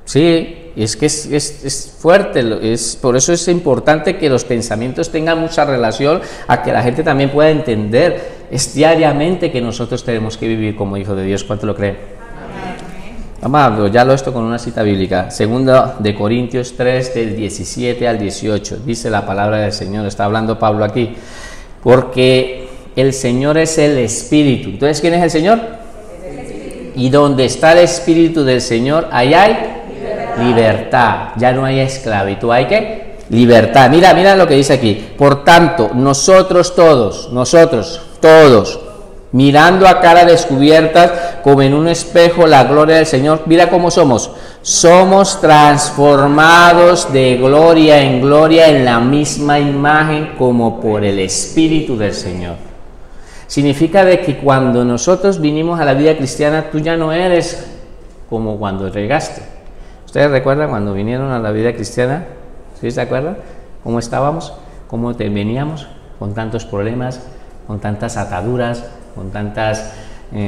Sí, es que es fuerte, por eso es importante que los pensamientos tengan mucha relación a que la gente también pueda entender. Es diariamente que nosotros tenemos que vivir como hijos de Dios. ¿Cuánto lo creen? Vamos a apoyarlo esto con una cita bíblica. Segunda de Corintios 3, del 17 al 18. Dice la palabra del Señor, está hablando Pablo aquí. Porque el Señor es el Espíritu. Entonces, ¿quién es el Señor? Y donde está el Espíritu del Señor, ahí hay Libertad. Ya no hay esclavitud, hay que libertad. Mira lo que dice aquí. Por tanto, nosotros todos, mirando a cara descubiertas, como en un espejo, la gloria del Señor. Mira cómo somos. Somos transformados de gloria en la misma imagen como por el Espíritu del Señor. Significa de que cuando nosotros vinimos a la vida cristiana, tú ya no eres como cuando llegaste. ¿Ustedes recuerdan cuando vinieron a la vida cristiana? ¿Sí se acuerdan? ¿Cómo estábamos? ¿Cómo veníamos? Con tantos problemas, con tantas ataduras, con tantas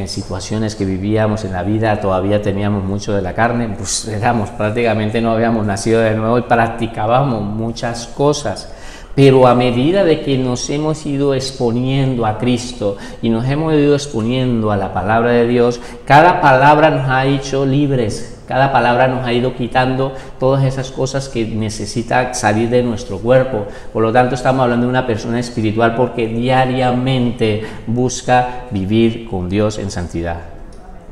situaciones que vivíamos en la vida, todavía teníamos mucho de la carne, pues prácticamente no habíamos nacido de nuevo y practicábamos muchas cosas. Pero a medida de que nos hemos ido exponiendo a Cristo y nos hemos ido exponiendo a la palabra de Dios, cada palabra nos ha hecho libres, cada palabra nos ha ido quitando todas esas cosas que necesita salir de nuestro cuerpo. Por lo tanto, estamos hablando de una persona espiritual porque diariamente busca vivir con Dios en santidad.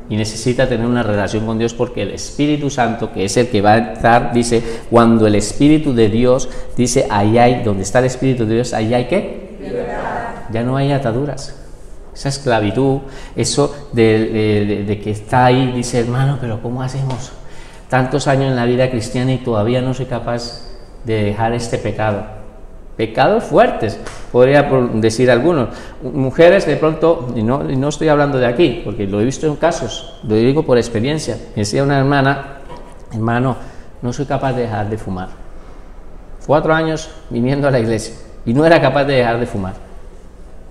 Y necesita tener una relación con Dios porque el Espíritu Santo, que es el que va a entrar, dice, cuando el Espíritu de Dios, dice, ahí hay, donde está el Espíritu de Dios, ahí hay ¿qué? Libertad. Ya no hay ataduras. Esa esclavitud, eso de que está ahí, dice, hermano, pero ¿cómo hacemos? Tantos años en la vida cristiana y todavía no soy capaz de dejar este pecado. Pecados fuertes, podría decir algunos. Mujeres de pronto, y no estoy hablando de aquí, porque lo he visto en casos, lo digo por experiencia. Me decía una hermana, hermano, no soy capaz de dejar de fumar. 4 años viniendo a la iglesia y no era capaz de dejar de fumar.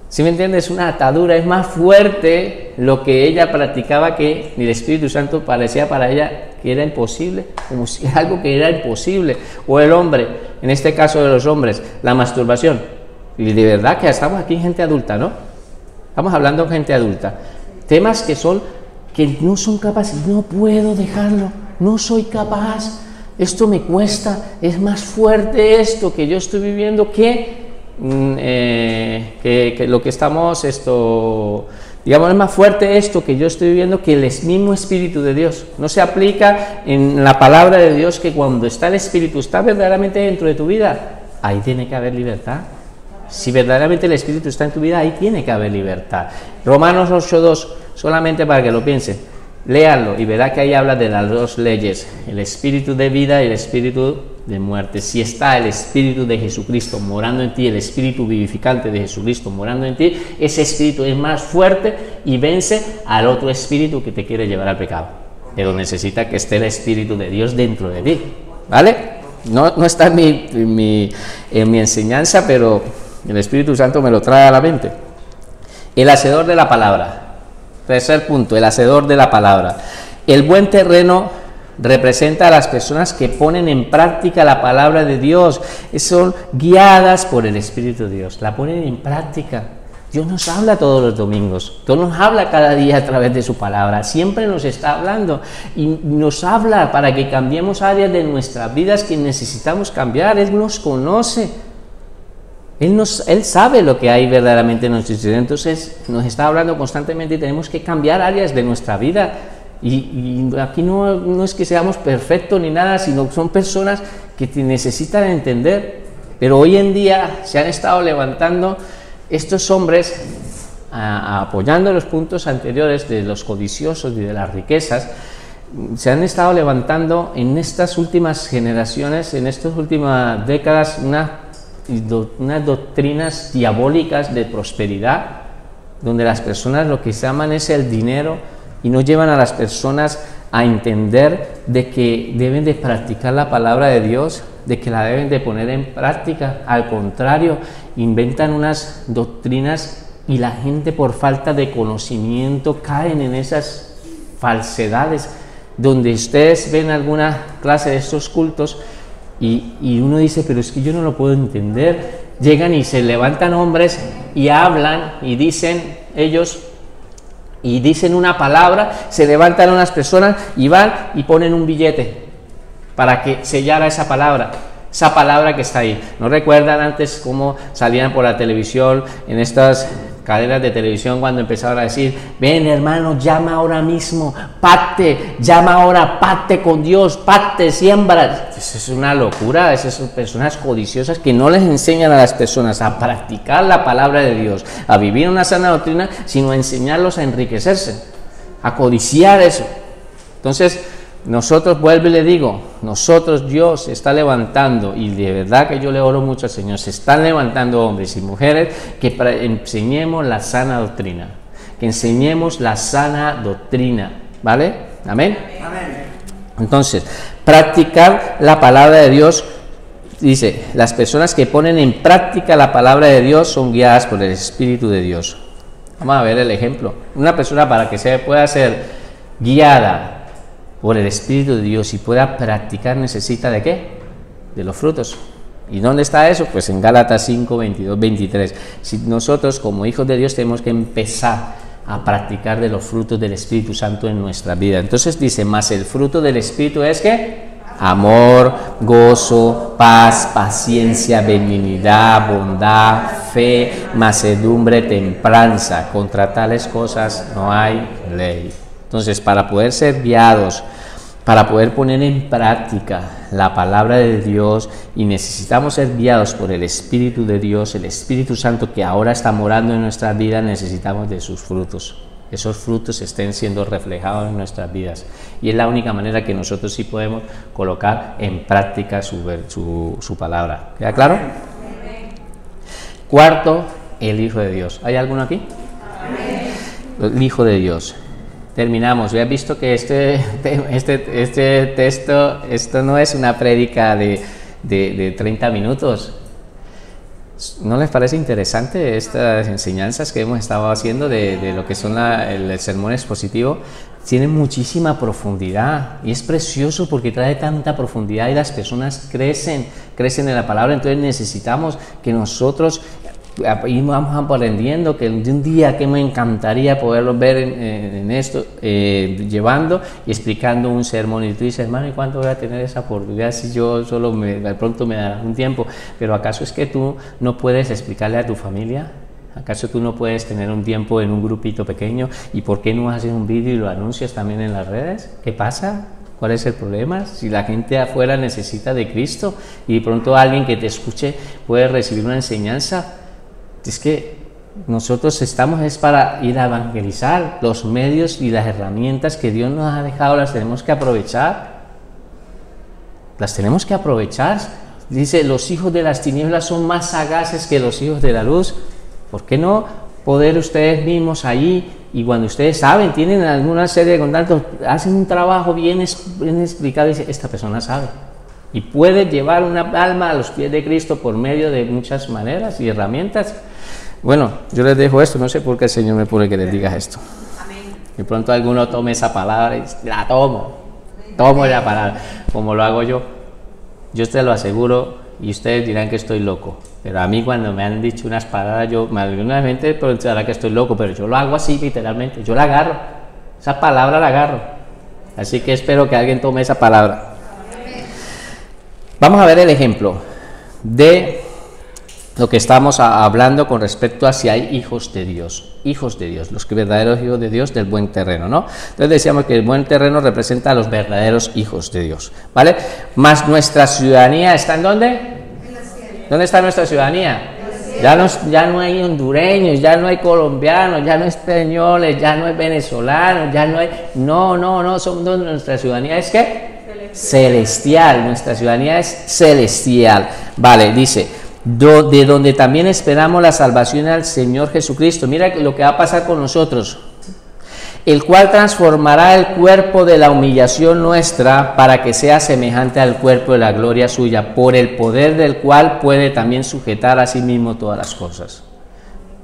¿Sí me entiendes? Es una atadura, es más fuerte lo que ella practicaba que el Espíritu Santo parecía para ella que era imposible, como si algo que era imposible. O el hombre, en este caso de los hombres, la masturbación. Y de verdad que estamos aquí gente adulta, ¿no? Estamos hablando de gente adulta. Temas que no son capaces, no puedo dejarlo, no soy capaz, esto me cuesta, es más fuerte esto que yo estoy viviendo que lo que estamos, digamos, es más fuerte esto que yo estoy viviendo que el mismo Espíritu de Dios. No se aplica en la palabra de Dios que cuando está el Espíritu, está verdaderamente dentro de tu vida, ahí tiene que haber libertad. Si verdaderamente el Espíritu está en tu vida, ahí tiene que haber libertad. Romanos 8:2, solamente para que lo piensen, léanlo y verá que ahí habla de las 2 leyes, el Espíritu de vida y el Espíritu de muerte. Si está el Espíritu de Jesucristo morando en ti, el Espíritu vivificante de Jesucristo morando en ti, ese Espíritu es más fuerte y vence al otro espíritu que te quiere llevar al pecado. Pero necesita que esté el Espíritu de Dios dentro de ti, ¿vale? No está en mi enseñanza, pero el Espíritu Santo me lo trae a la mente. El hacedor de la palabra. Tercer punto, el hacedor de la palabra. El buen terreno representa a las personas que ponen en práctica la palabra de Dios, son guiadas por el Espíritu de Dios, la ponen en práctica. Dios nos habla todos los domingos, Dios nos habla cada día a través de su palabra, siempre nos está hablando y nos habla para que cambiemos áreas de nuestras vidas que necesitamos cambiar. Él nos conoce, Él sabe lo que hay verdaderamente en nuestro interior, entonces nos está hablando constantemente y tenemos que cambiar áreas de nuestra vida. Y aquí no es que seamos perfectos ni nada, sino que son personas que necesitan entender. Pero hoy en día se han estado levantando estos hombres apoyando los puntos anteriores de los codiciosos y de las riquezas. Se han estado levantando en estas últimas generaciones, en estas últimas décadas, unas doctrinas diabólicas de prosperidad, donde las personas lo que se aman es el dinero y no llevan a las personas a entender de que deben de practicar la palabra de Dios, de que la deben de poner en práctica. Al contrario, inventan unas doctrinas y la gente por falta de conocimiento caen en esas falsedades, donde ustedes ven alguna clase de estos cultos y uno dice, pero es que yo no lo puedo entender. Llegan y se levantan hombres y hablan y dicen ellos, y dicen una palabra, se levantan unas personas y van y ponen un billete para que sellara esa palabra que está ahí. ¿No recuerdan antes cómo salían por la televisión en estas cadenas de televisión cuando empezaron a decir, ven hermano, llama ahora mismo, pacte, llama ahora, pacte con Dios, pacte, siembra. Eso es una locura, esas son personas codiciosas que no les enseñan a las personas a practicar la palabra de Dios, a vivir una sana doctrina, sino a enseñarlos a enriquecerse, a codiciar eso. Entonces, nosotros, vuelvo y le digo, nosotros, Dios está levantando, y de verdad que yo le oro mucho al Señor, se están levantando hombres y mujeres que enseñemos la sana doctrina, que enseñemos la sana doctrina, ¿vale? Amén. Amén. Entonces, practicar la palabra de Dios, dice, las personas que ponen en práctica la palabra de Dios son guiadas por el Espíritu de Dios. Vamos a ver el ejemplo. Una persona, para que se pueda ser guiada por el Espíritu de Dios y pueda practicar, necesita ¿de qué? De los frutos. ¿Y dónde está eso? Pues en Gálatas 5, 22, 23. Si nosotros como hijos de Dios tenemos que empezar a practicar de los frutos del Espíritu Santo en nuestra vida. Entonces dice, más el fruto del Espíritu es ¿qué? Amor, gozo, paz, paciencia, benignidad, bondad, fe, mansedumbre, templanza. Contra tales cosas no hay ley. Entonces, para poder ser guiados, para poder poner en práctica la palabra de Dios, y necesitamos ser guiados por el Espíritu de Dios, el Espíritu Santo que ahora está morando en nuestras vidas, necesitamos de sus frutos. Esos frutos estén siendo reflejados en nuestras vidas. Y es la única manera que nosotros sí podemos colocar en práctica su palabra. ¿Queda claro? Cuarto, el Hijo de Dios. ¿Hay alguno aquí? El Hijo de Dios. Terminamos. Ya he visto que este texto, esto no es una prédica de 30 minutos. ¿No les parece interesante estas enseñanzas que hemos estado haciendo de lo que son el sermón expositivo? Tiene muchísima profundidad y es precioso porque trae tanta profundidad y las personas crecen en la palabra. Entonces necesitamos que nosotros vamos aprendiendo, que de un día que me encantaría poderlos ver en esto, llevando y explicando un sermón. Y tú dices, hermano, ¿y cuánto voy a tener esa oportunidad si yo solo de pronto me dará un tiempo? Pero ¿acaso es que tú no puedes explicarle a tu familia? ¿Acaso tú no puedes tener un tiempo en un grupito pequeño? ¿Y por qué no haces un vídeo y lo anuncias también en las redes? ¿Qué pasa? ¿Cuál es el problema? Si la gente afuera necesita de Cristo y de pronto alguien que te escuche puede recibir una enseñanza. Es que nosotros estamos para ir a evangelizar. Los medios y las herramientas que Dios nos ha dejado las tenemos que aprovechar. Las tenemos que aprovechar. Dice, los hijos de las tinieblas son más sagaces que los hijos de la luz. ¿Por qué no poder ustedes mismos allí, y cuando ustedes saben, tienen alguna serie de contactos, hacen un trabajo bien explicado y dice, esta persona sabe? Y puede llevar una alma a los pies de Cristo por medio de muchas maneras y herramientas. Bueno, yo les dejo esto, no sé por qué el Señor me pone que les diga esto. Amén. De pronto alguno tome esa palabra y la tomo la palabra, como lo hago yo. Yo te lo aseguro, y ustedes dirán que estoy loco, pero a mí cuando me han dicho unas palabras, alguna gente pensará que estoy loco, pero yo lo hago así literalmente, yo la agarro, esa palabra la agarro. Así que espero que alguien tome esa palabra. Vamos a ver el ejemplo de lo que estamos hablando con respecto a si hay hijos de Dios, los que verdaderos hijos de Dios del buen terreno, ¿no? Entonces decíamos que el buen terreno representa a los verdaderos hijos de Dios, ¿vale? Más nuestra ciudadanía está ¿en dónde? ¿Dónde está nuestra ciudadanía? Ya no hay hondureños, ya no hay colombianos, ya no hay españoles, ya no hay venezolanos, ya no hay... No, nuestra ciudadanía es ¿qué? Celestial, nuestra ciudadanía es celestial. Vale, dice... de donde también esperamos la salvación al Señor Jesucristo. Mira lo que va a pasar con nosotros, el cual transformará el cuerpo de la humillación nuestra para que sea semejante al cuerpo de la gloria suya, por el poder del cual puede también sujetar a sí mismo todas las cosas.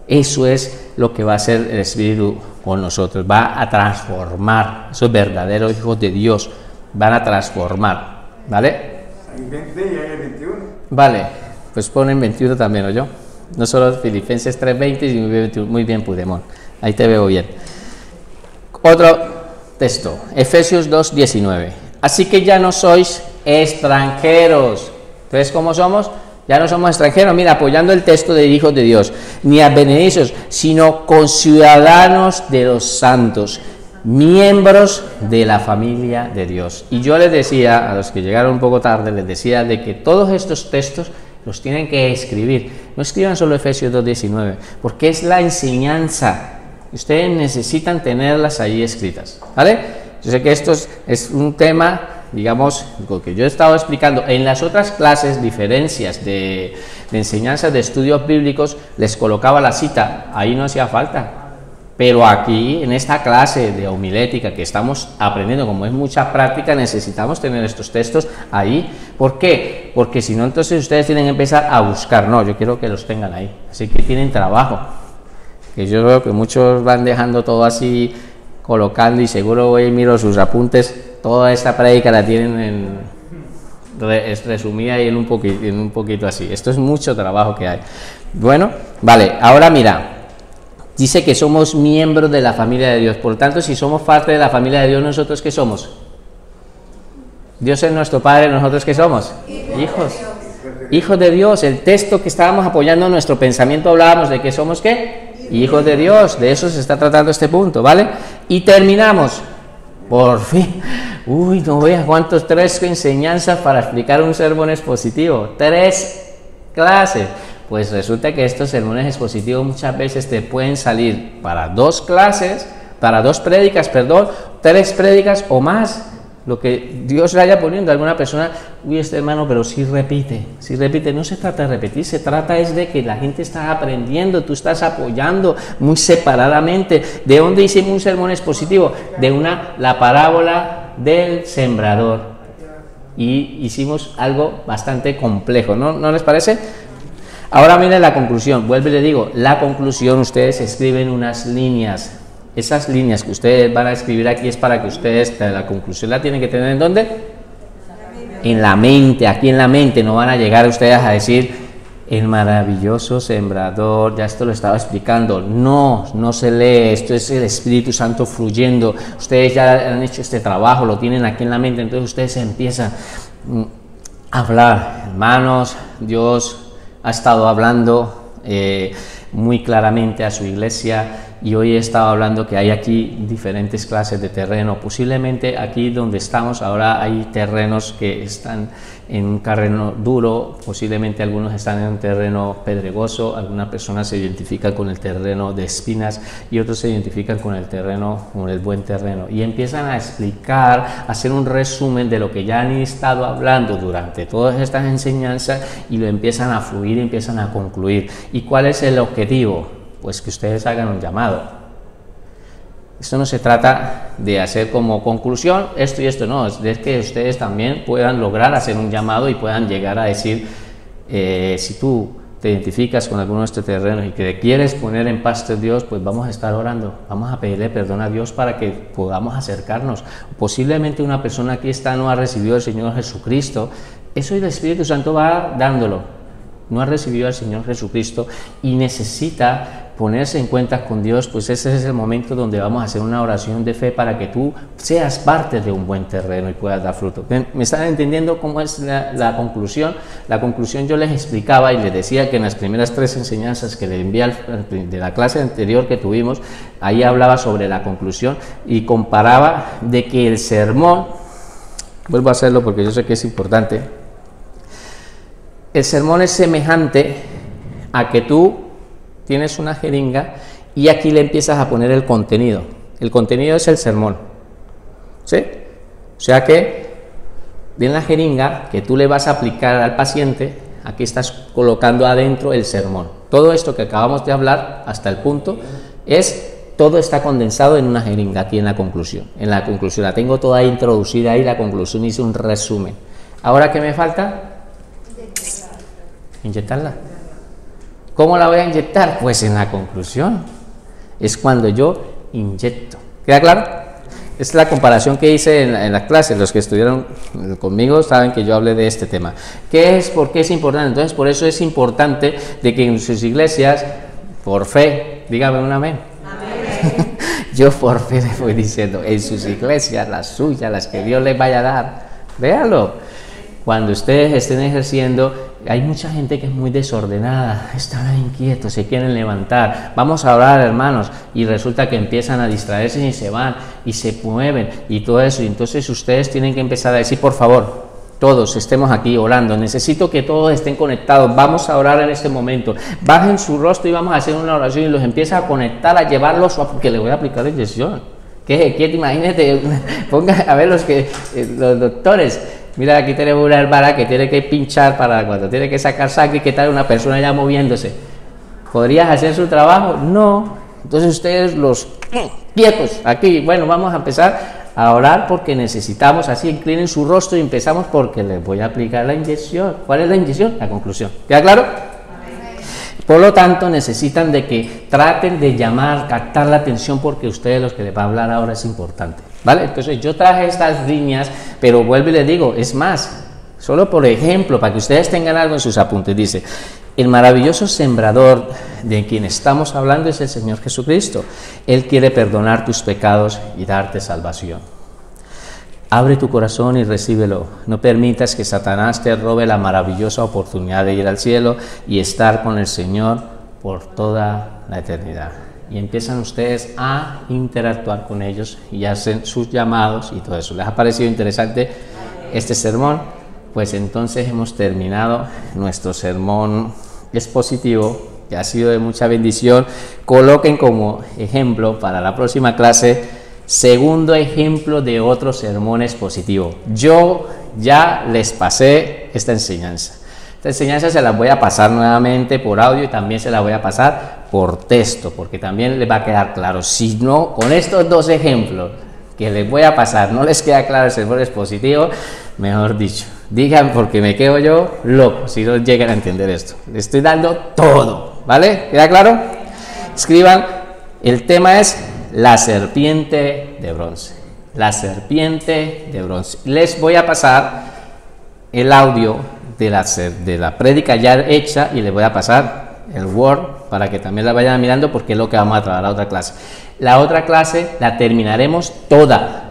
Eso es lo que va a hacer el Espíritu con nosotros, va a transformar. Esos verdaderos hijos de Dios van a transformar, ¿vale? Hay 20 y hay 21. Vale. Pues ponen 21 también, ¿o yo? No solo Filipenses 3:20, y muy bien, Pudemón. Ahí te veo bien. Otro texto, Efesios 2:19. Así que ya no sois extranjeros. Entonces, ¿cómo somos? Ya no somos extranjeros, mira, apoyando el texto de hijos de Dios, ni advenedizos, sino conciudadanos de los santos, miembros de la familia de Dios. Y yo les decía, a los que llegaron un poco tarde, les decía de que todos estos textos los tienen que escribir. No escriban solo Efesios 2:19, porque es la enseñanza. Ustedes necesitan tenerlas ahí escritas, ¿vale? Yo sé que esto es un tema, digamos, lo que yo he estado explicando en las otras clases, diferencias de enseñanzas de estudios bíblicos, les colocaba la cita, ahí no hacía falta. Pero aquí, en esta clase de homilética que estamos aprendiendo, como es mucha práctica, necesitamos tener estos textos ahí. ¿Por qué? Porque si no, entonces ustedes tienen que empezar a buscar. No, yo quiero que los tengan ahí. Así que tienen trabajo. Que yo veo que muchos van dejando todo así, colocando, y seguro voy y miro sus apuntes. Toda esta prédica la tienen es resumida y en un poquito así. Esto es mucho trabajo que hay. Bueno, vale, ahora mira. Dice que somos miembros de la familia de Dios. Por tanto, si somos parte de la familia de Dios, ¿nosotros qué somos? Dios es nuestro Padre, ¿nosotros qué somos? Hijos. Hijos de Dios. El texto que estábamos apoyando en nuestro pensamiento hablábamos de que somos ¿qué? Hijos de Dios. De eso se está tratando este punto, ¿vale? Y terminamos. Por fin. Uy, no veas cuántos 3 enseñanzas para explicar un sermón expositivo. 3 clases. Pues resulta que estos sermones expositivos muchas veces te pueden salir para 2 clases, para 2 prédicas, 3 prédicas o más, lo que Dios le haya poniendo a alguna persona. Uy, este hermano, pero sí repite, no se trata de repetir, se trata es de que la gente está aprendiendo, tú estás apoyando muy separadamente. ¿De dónde hicimos un sermón expositivo? De la parábola del sembrador, y hicimos algo bastante complejo, ¿no les parece? Ahora miren la conclusión, vuelvo y le digo, la conclusión, ustedes escriben unas líneas. Esas líneas que ustedes van a escribir aquí es para que ustedes, la conclusión la tienen que tener ¿en dónde? En la mente, aquí en la mente. No van a llegar ustedes a decir, el maravilloso sembrador, ya esto lo estaba explicando. No se lee, esto es el Espíritu Santo fluyendo. Ustedes ya han hecho este trabajo, lo tienen aquí en la mente, entonces ustedes empiezan a hablar. Hermanos, Dios ha estado hablando muy claramente a su iglesia, y hoy he estado hablando que hay aquí diferentes clases de terreno. Posiblemente aquí donde estamos ahora hay terrenos que están en un terreno duro, posiblemente algunos están en un terreno pedregoso, algunas personas se identifican con el terreno de espinas y otros se identifican con el terreno, con el buen terreno, y empiezan a explicar, a hacer un resumen de lo que ya han estado hablando durante todas estas enseñanzas, y lo empiezan a fluir, empiezan a concluir. ¿Y cuál es el objetivo? Pues que ustedes hagan un llamado. Esto no se trata de hacer como conclusión esto y esto, no, es de que ustedes también puedan lograr hacer un llamado y puedan llegar a decir, si tú te identificas con alguno de estos terrenos y que quieres poner en paz de Dios, pues vamos a estar orando, vamos a pedirle perdón a Dios para que podamos acercarnos. Posiblemente una persona aquí no ha recibido al Señor Jesucristo, eso el Espíritu Santo va dándolo. No ha recibido al Señor Jesucristo y necesita ponerse en cuenta con Dios, pues ese es el momento donde vamos a hacer una oración de fe para que tú seas parte de un buen terreno y puedas dar fruto. ¿Me están entendiendo cómo es la conclusión? La conclusión yo les explicaba y les decía que en las primeras 3 enseñanzas que les envié de la clase anterior que tuvimos, ahí hablaba sobre la conclusión y comparaba de que el sermón, vuelvo a hacerlo porque yo sé que es importante, el sermón es semejante a que tú tienes una jeringa y aquí le empiezas a poner el contenido. El contenido es el sermón, ¿sí? O sea que en la jeringa que tú le vas a aplicar al paciente, aquí estás colocando adentro el sermón. Todo esto que acabamos de hablar hasta el punto todo está condensado en una jeringa aquí en la conclusión. En la conclusión la tengo toda introducida ahí, la conclusión hice un resumen. Ahora, ¿qué me falta? Inyectarla. ¿Cómo la voy a inyectar? Pues en la conclusión. Es cuando yo inyecto. ¿Queda claro? Es la comparación que hice en las clases. Los que estuvieron conmigo saben que yo hablé de este tema. ¿Qué es? ¿Por qué es importante? Entonces, por eso es importante de que en sus iglesias, por fe, dígame un amén. Amén. Yo por fe les voy diciendo, en sus iglesias, las suyas, las que Dios les vaya a dar, véanlo. Cuando ustedes estén ejerciendo, hay mucha gente que es muy desordenada, están inquietos, se quieren levantar, vamos a orar, hermanos, y resulta que empiezan a distraerse y se van y se mueven y todo eso. Y entonces ustedes tienen que empezar a decir, por favor, todos estemos aquí orando, necesito que todos estén conectados, vamos a orar en este momento, bajen su rostro y vamos a hacer una oración, y los empieza a conectar, a llevarlos, porque le voy a aplicar la inyección. ¿Qué? Imagínate, ponga a ver los doctores. Mira, aquí tenemos una hermana que tiene que pinchar para cuando tiene que sacar sangre, y qué tal una persona ya moviéndose. ¿Podrías hacer su trabajo? No. Entonces ustedes los quietos aquí. Bueno, vamos a empezar a orar porque necesitamos, así inclinen su rostro y empezamos porque les voy a aplicar la inyección. ¿Cuál es la inyección? La conclusión. ¿Queda claro? Por lo tanto, necesitan de que traten de llamar, captar la atención, porque ustedes, los que les va a hablar ahora, es importante, ¿vale? Entonces yo traje estas líneas, pero vuelvo y les digo, es más, solo por ejemplo, para que ustedes tengan algo en sus apuntes. Dice, el maravilloso sembrador de quien estamos hablando es el Señor Jesucristo. Él quiere perdonar tus pecados y darte salvación. Abre tu corazón y recíbelo. No permitas que Satanás te robe la maravillosa oportunidad de ir al cielo y estar con el Señor por toda la eternidad. Y empiezan ustedes a interactuar con ellos y hacen sus llamados y todo eso. ¿Les ha parecido interesante este sermón? Pues entonces hemos terminado nuestro sermón expositivo, que ha sido de mucha bendición. Coloquen como ejemplo para la próxima clase, segundo ejemplo de otro sermón expositivo. Yo ya les pasé esta enseñanza. Esta enseñanza se la voy a pasar nuevamente por audio y también se la voy a pasar por texto, porque también les va a quedar claro. Si no, con estos dos ejemplos que les voy a pasar, no les queda claro el sermón expositivo, mejor dicho, digan, porque me quedo yo loco si no llegan a entender esto. Les estoy dando todo, ¿vale? ¿Queda claro? Escriban, el tema es la serpiente de bronce. La serpiente de bronce. Les voy a pasar el audio de la prédica ya hecha y les voy a pasar el Word para que también la vayan mirando, porque es lo que vamos a trabajar la otra clase. La otra clase la terminaremos toda.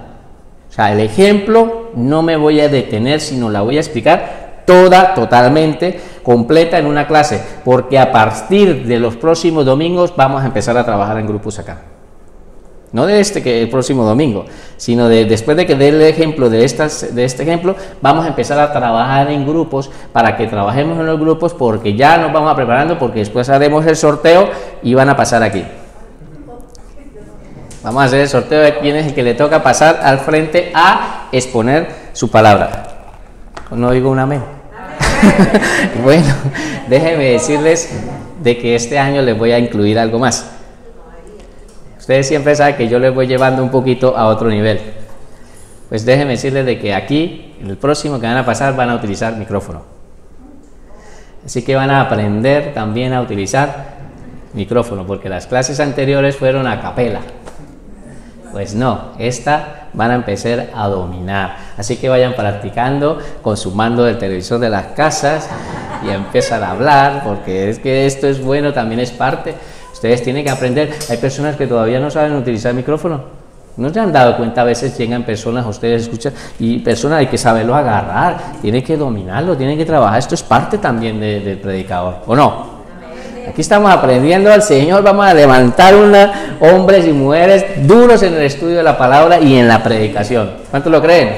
O sea, el ejemplo no me voy a detener, sino la voy a explicar toda, totalmente, completa en una clase, porque a partir de los próximos domingos vamos a empezar a trabajar en grupos acá. No de que el próximo domingo, sino después de que dé el ejemplo de este ejemplo, vamos a empezar a trabajar en grupos, para que trabajemos en los grupos, porque ya nos vamos a preparando, porque después haremos el sorteo y van a pasar aquí. Vamos a hacer el sorteo de quién es el que le toca pasar al frente a exponer su palabra. No digo un amén. Bueno, déjenme decirles de que este año les voy a incluir algo más. Ustedes siempre saben que yo les voy llevando un poquito a otro nivel. Pues déjenme decirles de que aquí, en el próximo que van a pasar, van a utilizar micrófono. Así que van a aprender también a utilizar micrófono, porque las clases anteriores fueron a capela. Pues no, esta van a empezar a dominar. Así que vayan practicando con su mando del televisor de las casas y empiezan a hablar, porque es que esto es bueno, también es parte. Ustedes tienen que aprender. Hay personas que todavía no saben utilizar micrófono. ¿No se han dado cuenta? A veces llegan personas, ustedes escuchan, y personas hay que saberlo agarrar, tienen que dominarlo, tienen que trabajar. Esto es parte también del predicador, ¿o no? Aquí estamos aprendiendo al Señor, vamos a levantar hombres y mujeres duros en el estudio de la palabra y en la predicación. ¿Cuántos lo creen?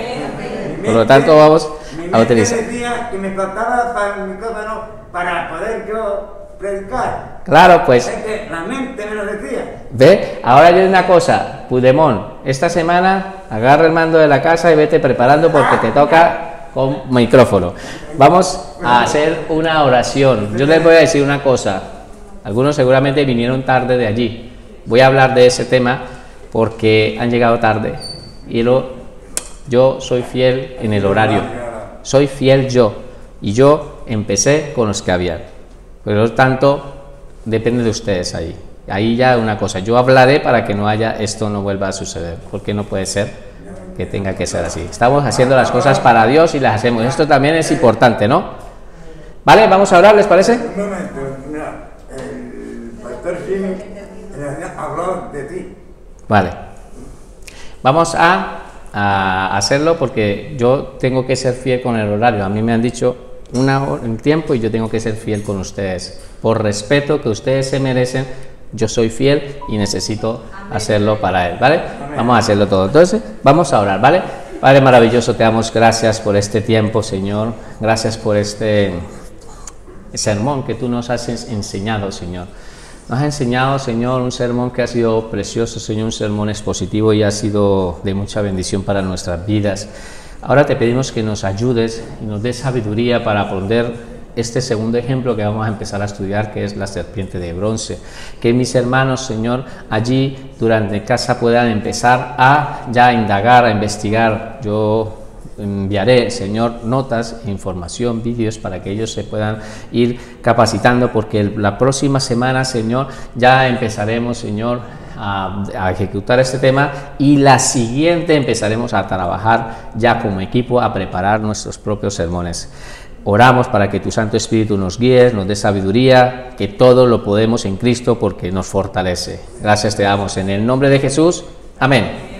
Por lo tanto, vamos a utilizar. Decía que me faltaba para el micrófono para poder yo predicar. Claro, pues. Es que la mente me lo decía. Ve, ahora hay una cosa, Pudemón, esta semana agarra el mando de la casa y vete preparando, porque te toca con micrófono. Vamos a hacer una oración. Yo les voy a decir una cosa. Algunos seguramente vinieron tarde de allí. Voy a hablar de ese tema porque han llegado tarde. Y yo soy fiel en el horario. Soy fiel yo. Y yo empecé con los que había. Por lo tanto, depende de ustedes ahí. Ahí ya una cosa. Yo hablaré para que esto no vuelva a suceder. Porque no puede ser que tenga que ser así. Estamos haciendo las cosas para Dios y las hacemos. Esto también es importante, ¿no? ¿Vale? Vamos a orar, ¿les parece? Un momento, mira, el pastor Jimmy habló de ti. Vale. Vamos a hacerlo porque yo tengo que ser fiel con el horario. A mí me han dicho un tiempo y yo tengo que ser fiel con ustedes. Por respeto que ustedes se merecen, yo soy fiel y necesito hacerlo para Él, ¿vale? Vamos a hacerlo todo. Entonces, vamos a orar, ¿vale? Padre maravilloso, te damos gracias por este tiempo, Señor. Gracias por este sermón que tú nos has enseñado, Señor. Nos has enseñado, Señor, un sermón que ha sido precioso, Señor, un sermón expositivo y ha sido de mucha bendición para nuestras vidas. Ahora te pedimos que nos ayudes y nos des sabiduría para poner este segundo ejemplo que vamos a empezar a estudiar, que es la serpiente de bronce. Que mis hermanos, Señor, allí durante casa puedan empezar a ya indagar, a investigar. Yo enviaré, Señor, notas, información, vídeos para que ellos se puedan ir capacitando, porque la próxima semana, Señor, ya empezaremos, Señor, a ejecutar este tema, y la siguiente empezaremos a trabajar ya como equipo, a preparar nuestros propios sermones. Oramos para que tu Santo Espíritu nos guíe, nos dé sabiduría, que todo lo podemos en Cristo porque nos fortalece. Gracias te damos en el nombre de Jesús. Amén.